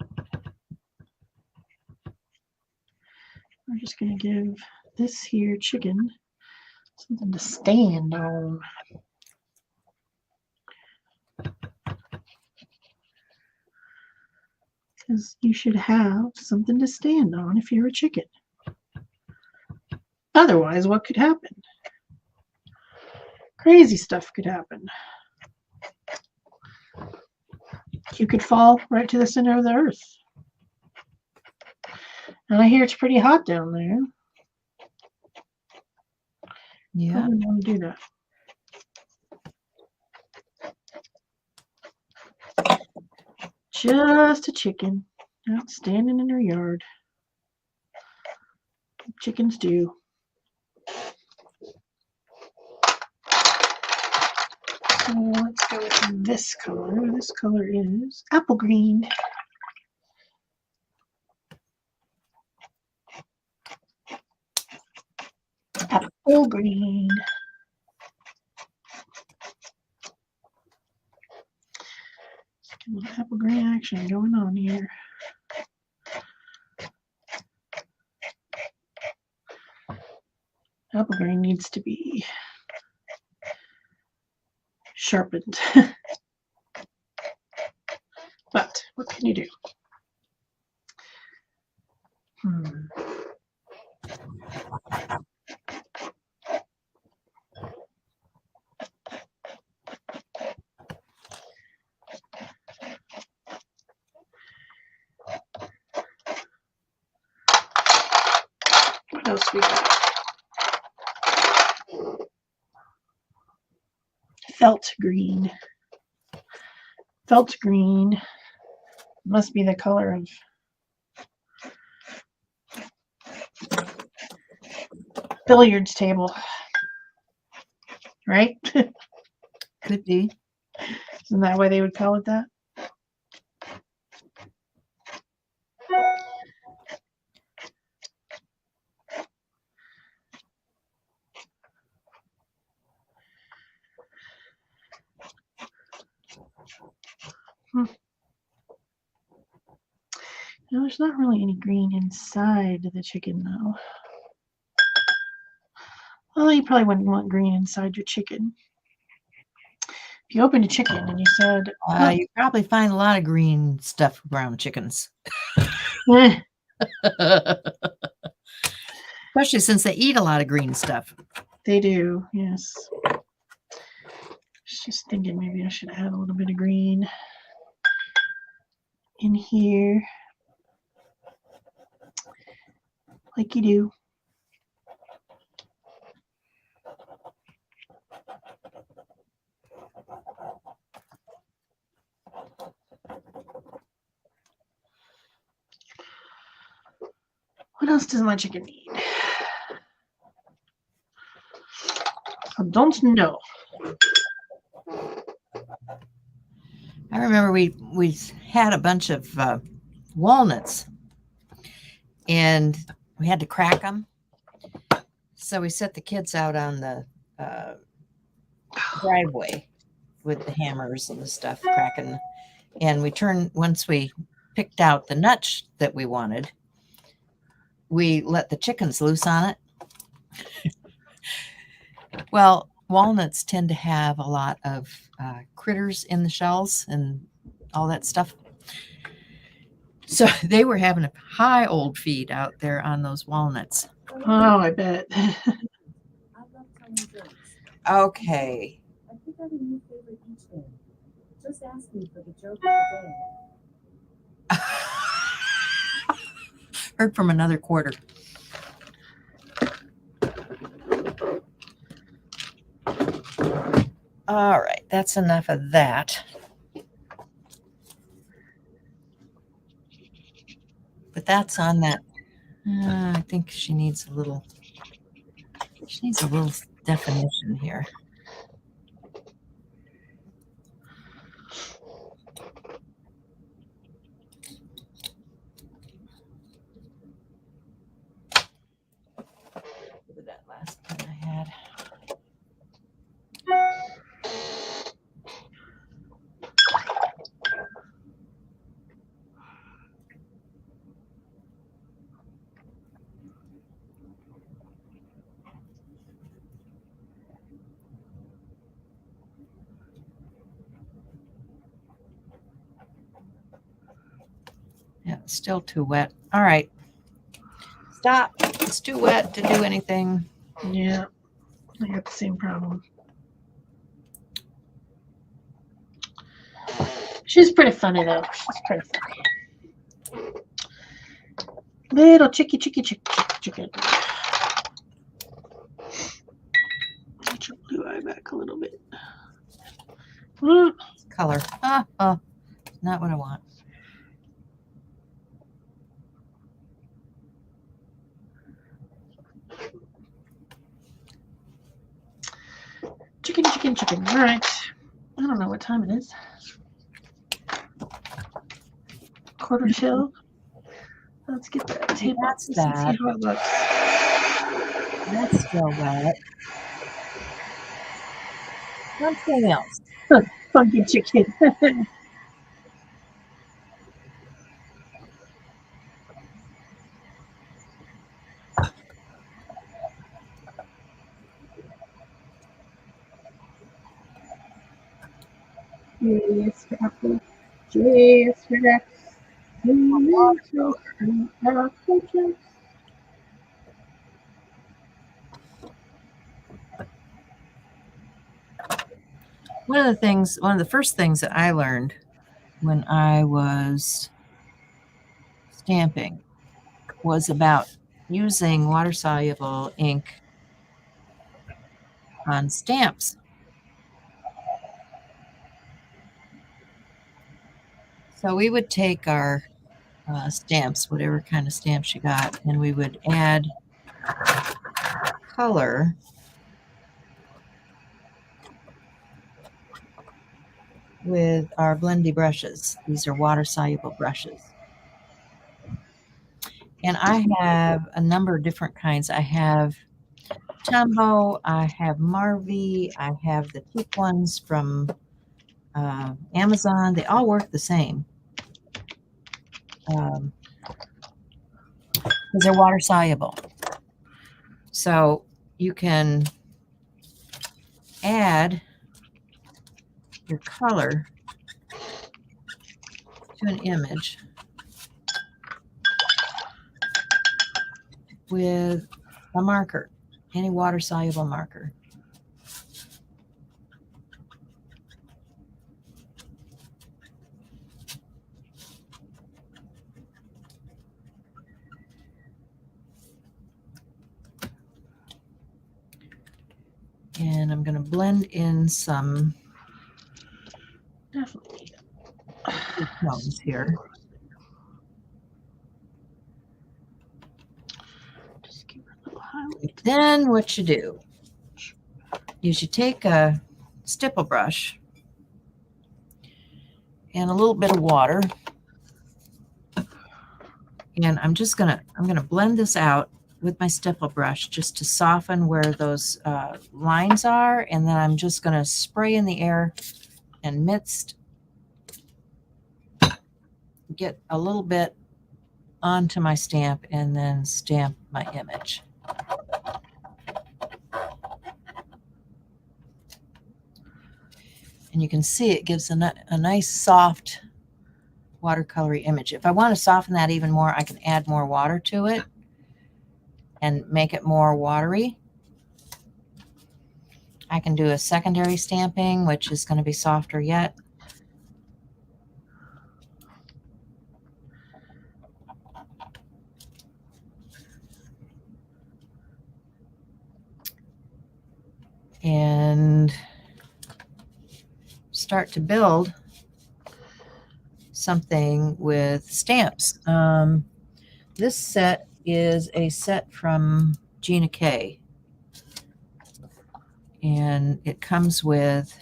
We're just going to give this here chicken something to stand on. Because you should have something to stand on if you're a chicken. Otherwise, what could happen? Crazy stuff could happen. You could fall right to the center of the earth. And I hear it's pretty hot down there. Yeah. Probably want to do that. Just a chicken out standing in her yard. Chickens do. So let's go with this color. This color is apple green. Apple green. A little apple green action going on here. Apple green needs to be sharpened. But what can you do? What else we got? Felt green. Felt green must be the color of billiards table, right? Could be. Isn't that why they would call it that? No, there's not really any green inside the chicken, though. Well, you probably wouldn't want green inside your chicken. If you opened a chicken and you said, you probably find a lot of green stuff around chickens. Especially since they eat a lot of green stuff. They do, yes. Just thinking maybe I should add a little bit of green in here. Like you do. What else does my chicken need? I don't know. I remember we had a bunch of walnuts, and we had to crack them. So we set the kids out on the driveway with the hammers and the stuff cracking. And once we picked out the nuts that we wanted, we let the chickens loose on it. Well, walnuts tend to have a lot of critters in the shells and all that stuff. So they were having a high old feed out there on those walnuts. Oh, I bet. Okay. I think I have a new favorite each day. Just ask me for the joke of the day. Heard from another quarter. All right, that's enough of that. But that's on that. I think she needs a little definition here. With that last pen I had. Still too wet. All right. Stop. It's too wet to do anything. Yeah, I got the same problem. She's pretty funny though. She's pretty funny. Little chicky. Get your blue eye back a little bit. Color. Not what I want. Chicken. All right. I don't know what time it is. 1:45. Let's get that tape off That's this and see that. how it looks. That's still wet. Something else. Funky chicken. Yes, apple. Yes, for One of the first things that I learned when I was stamping was about using water-soluble ink on stamps. So we would take our stamps, whatever kind of stamps you got, and we would add color with our blendy brushes. These are water-soluble brushes. And I have a number of different kinds. I have Tombow, I have Marvy, I have the cheap ones from Amazon. They all work the same. Because they're water soluble. So you can add your color to an image with a marker, any water soluble marker. And I'm going to blend in some tones here. Just give her a little highlight. Then what you do is you take a stipple brush and a little bit of water, and I'm gonna blend this out with my stipple brush just to soften where those lines are, and then I'm just going to spray in the air and mist, get a little bit onto my stamp, and then stamp my image. And you can see it gives a nice soft watercolory image. If I want to soften that even more, I can add more water to it and make it more watery. I can do a secondary stamping, which is going to be softer yet. And start to build something with stamps. This set is a set from Gina K, and it comes with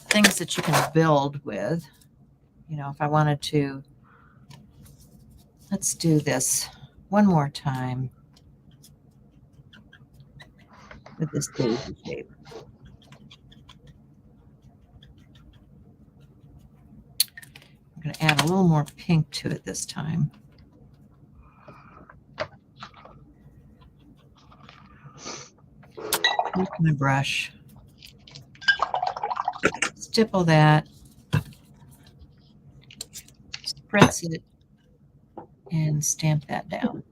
things that you can build with. You know, if I wanted to, let's do this one more time with this daisy shape. I'm going to add a little more pink to it this time. Use my brush. stipple that, spritz it, and stamp that down.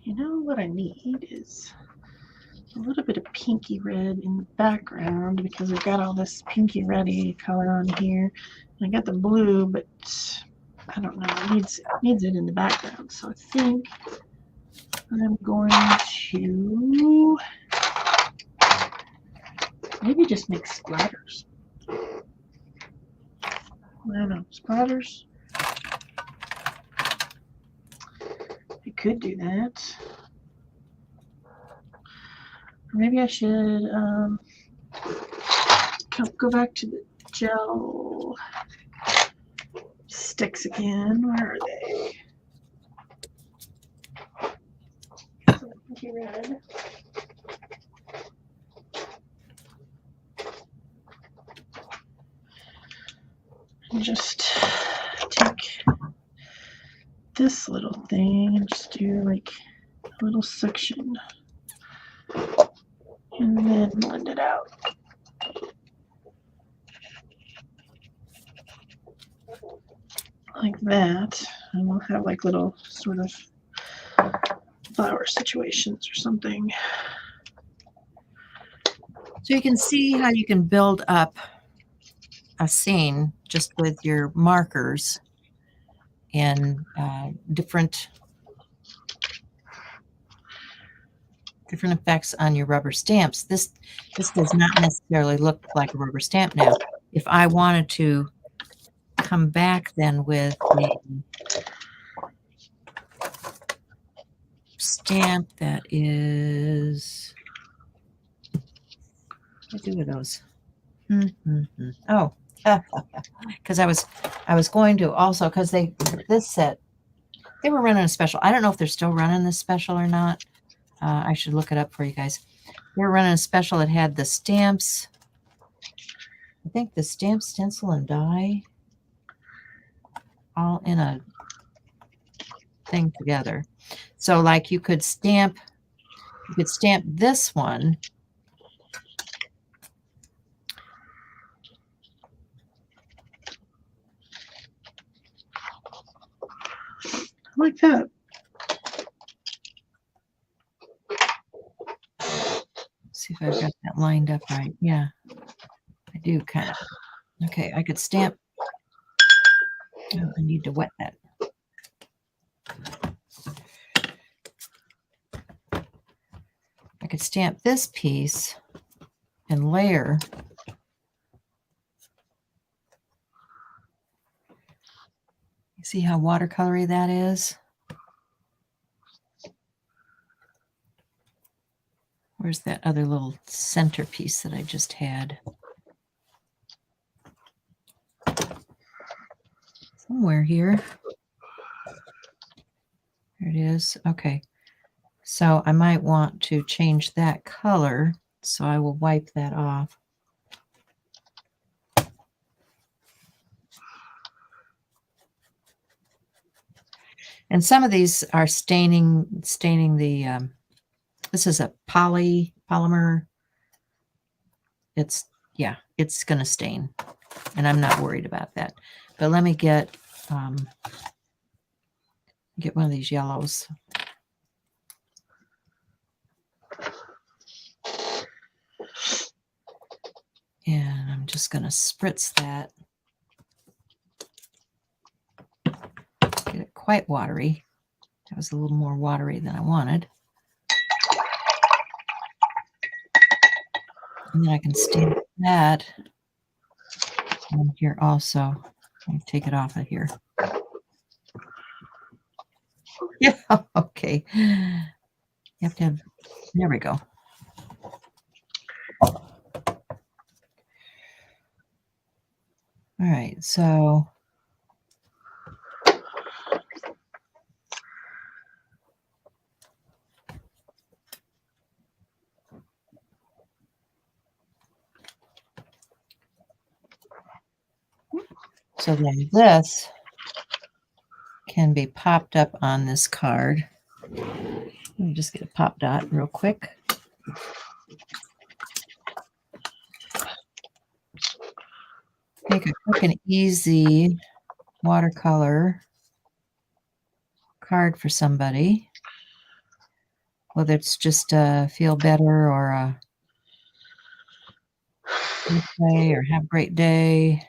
You know what I need is a little bit of pinky red in the background because I've got all this pinky reddy color on here. And I got the blue, but I don't know. It needs it in the background. So I think I'm going to maybe just make splatters. I don't know. Splatters. I could do that. Maybe I should go back to the gel sticks again. Where are they? Pinky red. And just take this little thing and just do like a little section. And then blend it out. Like that. And we'll have like little sort of flower situations or something. So you can see how you can build up a scene just with your markers and different effects on your rubber stamps. This does not necessarily look like a rubber stamp now. If I wanted to come back then with a stamp that is, what do I do with those? Oh, because I was going to also, because this set, they were running a special. I don't know if they're still running this special or not. I should look it up for you guys. They were running a special that had the stamps. I think the stamp, stencil, and die all in a thing together. So like you could stamp this one. Like that. See if I've got that lined up right. Yeah, I do kind of. Okay, I could stamp. Oh, I need to wet that. I could stamp this piece and layer. You see how watercolory that is? Where's that other little centerpiece that I just had? Somewhere here. There it is. Okay. So I might want to change that color. So I will wipe that off. And some of these are staining the, this is a polymer. It's going to stain, and I'm not worried about that. But let me get one of these yellows. And I'm just going to spritz that. Get it quite watery. That was a little more watery than I wanted. And then I can stamp that. And here also. Let me take it off of here. Yeah, okay. You have to have, there we go. All right, so then this can be popped up on this card. Let me just get a pop dot real quick. Take a quick and easy watercolor card for somebody, whether it's just a feel better or a good day or have a great day.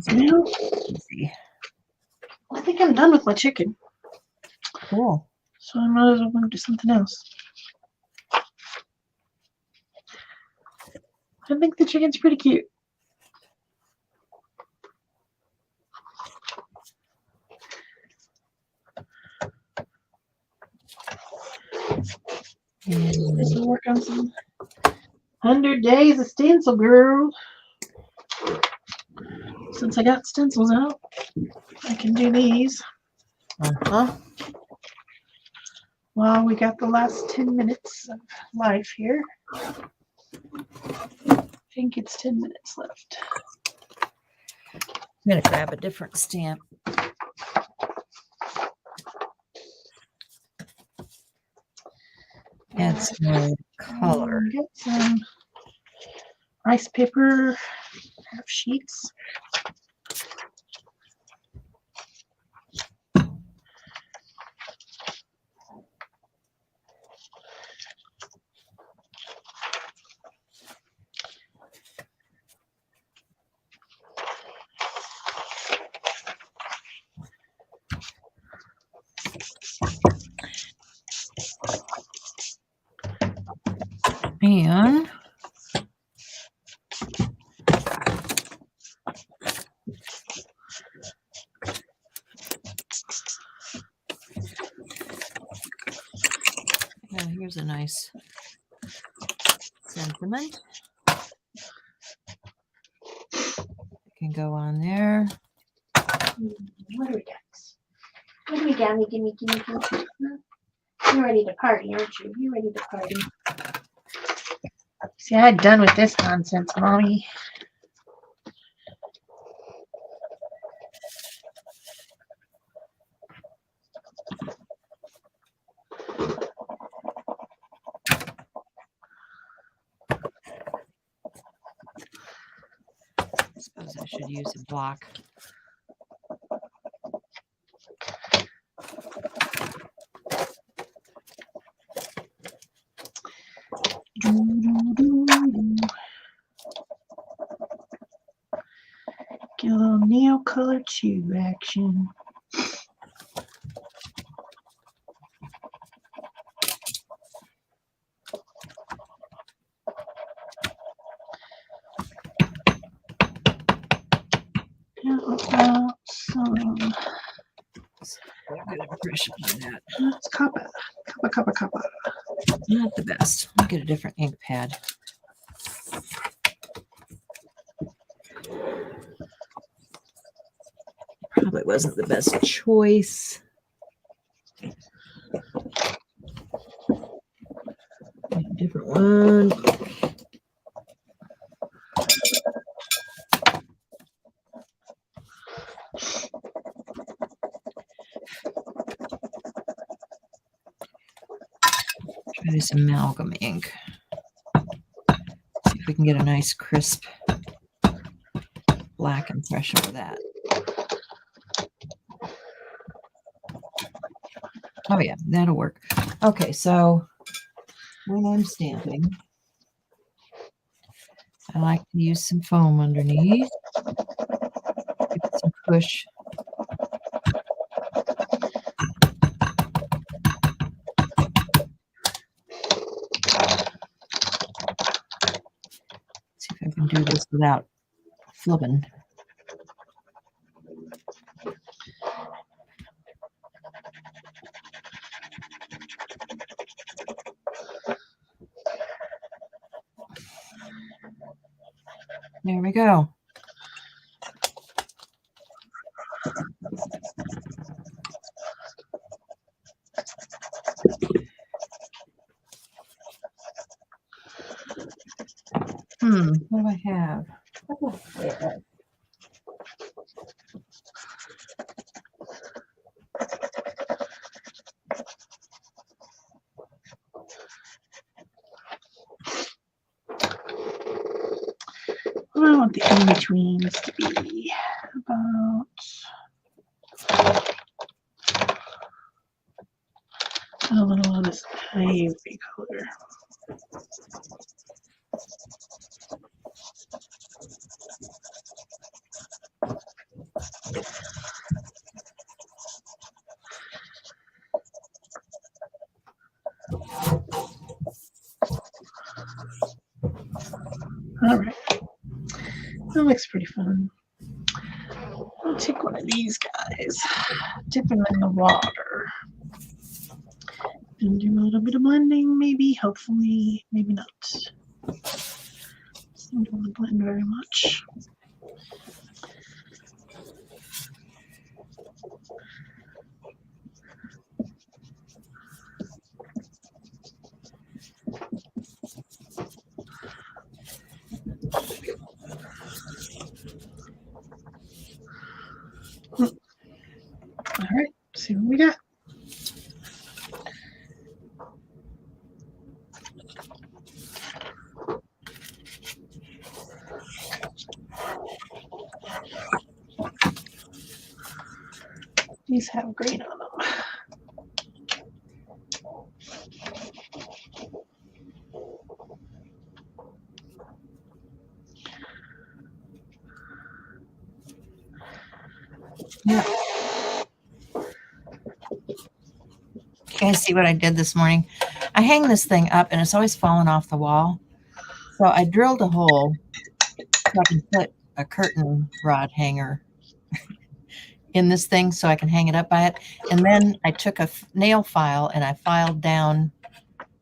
Well, Easy. I think I'm done with my chicken, Cool. so I might as well move to something else. I think the chicken's pretty cute. This will work on some 100 days of stencil, girl. Since I got stencils out, I can do these. Well, we got the last 10 minutes of life here. I think it's 10 minutes left. I'm going to grab a different stamp. Add some more color. Get some rice paper half sheets. And here's a nice sentiment. Can go on there. What do we got? What do we got? Gimme. You're ready to party, aren't you? You're ready to party. See, I'm done with this nonsense, Mommy. I suppose I should use a block. Get a little nail color 2 action. How about some? Good impression on that. That's copper. Not the best. I'll get a different ink pad. Probably wasn't the best choice. A different one. Try this amalgam ink. See if we can get a nice crisp black impression of that. Oh yeah, that'll work. Okay, so when I'm stamping, I like to use some foam underneath. Give it some push. See if I can do this without flipping. There we go. What do I have? want the in-betweens to be about a little of this ivory color. All right, that looks pretty fun. I'll take one of these guys, dip them in the water, and do a little bit of blending, maybe, hopefully, maybe not. I don't want to blend very much. All right, see what we got. These have green on them. Yeah. You guys see what I did this morning? I hang this thing up and it's always falling off the wall. So I drilled a hole so I can put a curtain rod hanger in this thing so I can hang it up by it. And then I took a nail file and I filed down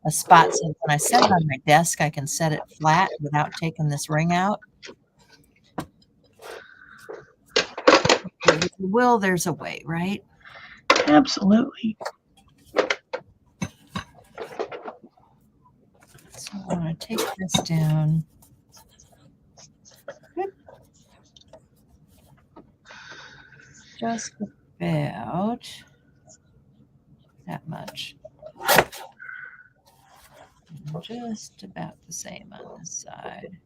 a spot so when I set it on my desk, I can set it flat without taking this ring out. With the will, there's a way, right? Absolutely. So I'm going to take this down. Just about that much. And just about the same on this side.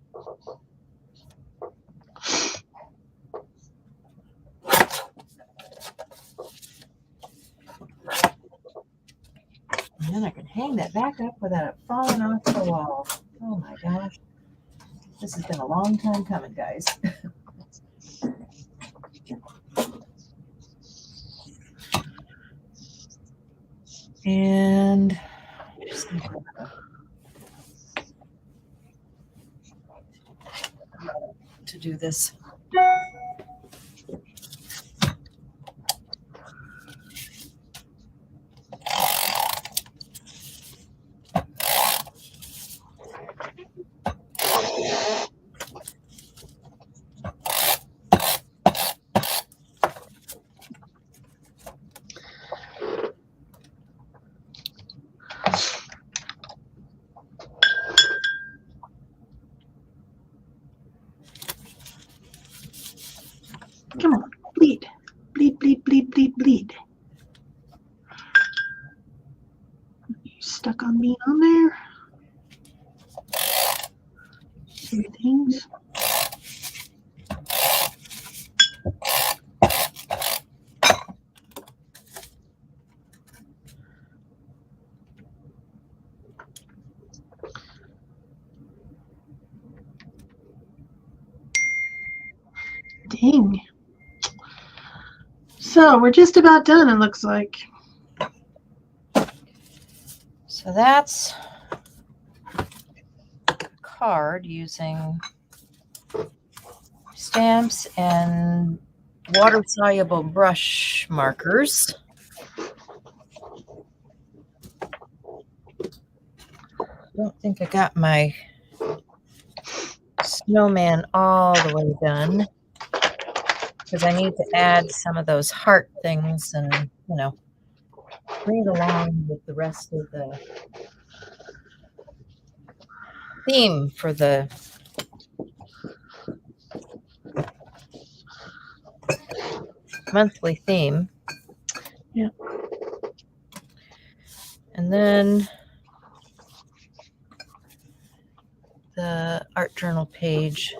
And then I can hang that back up without it falling off the wall. Oh my gosh. This has been a long time coming, guys. And just to do this. Come on, bleed. Bleed, bleed, bleed, bleed, bleed. You stuck on being on there. Three things. Dang. So we're just about done, it looks like. So that's a card using stamps and water-soluble brush markers. I don't think I got my snowman all the way done because I need to add some of those heart things and, you know, bring it along with the rest of the theme for the monthly theme. Yeah. And then the art journal page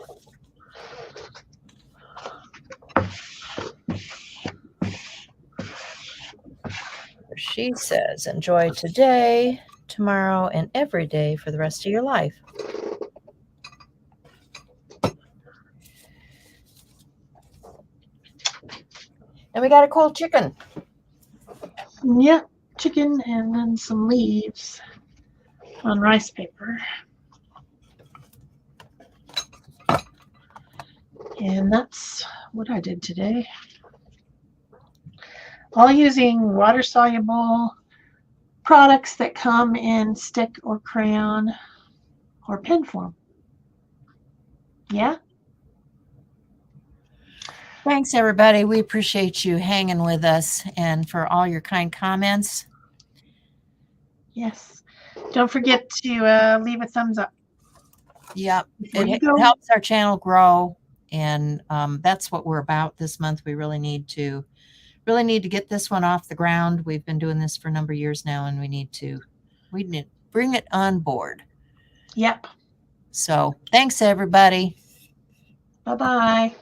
She says, enjoy today, tomorrow, and every day for the rest of your life. And we got a cold chicken. Yep, chicken and then some leaves on rice paper. And that's what I did today. All using water-soluble products that come in stick or crayon or pen form. Yeah? Thanks, everybody. We appreciate you hanging with us and for all your kind comments. Yes. Don't forget to leave a thumbs up. Yep. Before you It go. helps our channel grow. And that's what we're about this month. We really need to get this one off the ground. We've been doing this for a number of years now, and we need to bring it on board. Yep. So thanks, everybody. Bye-bye.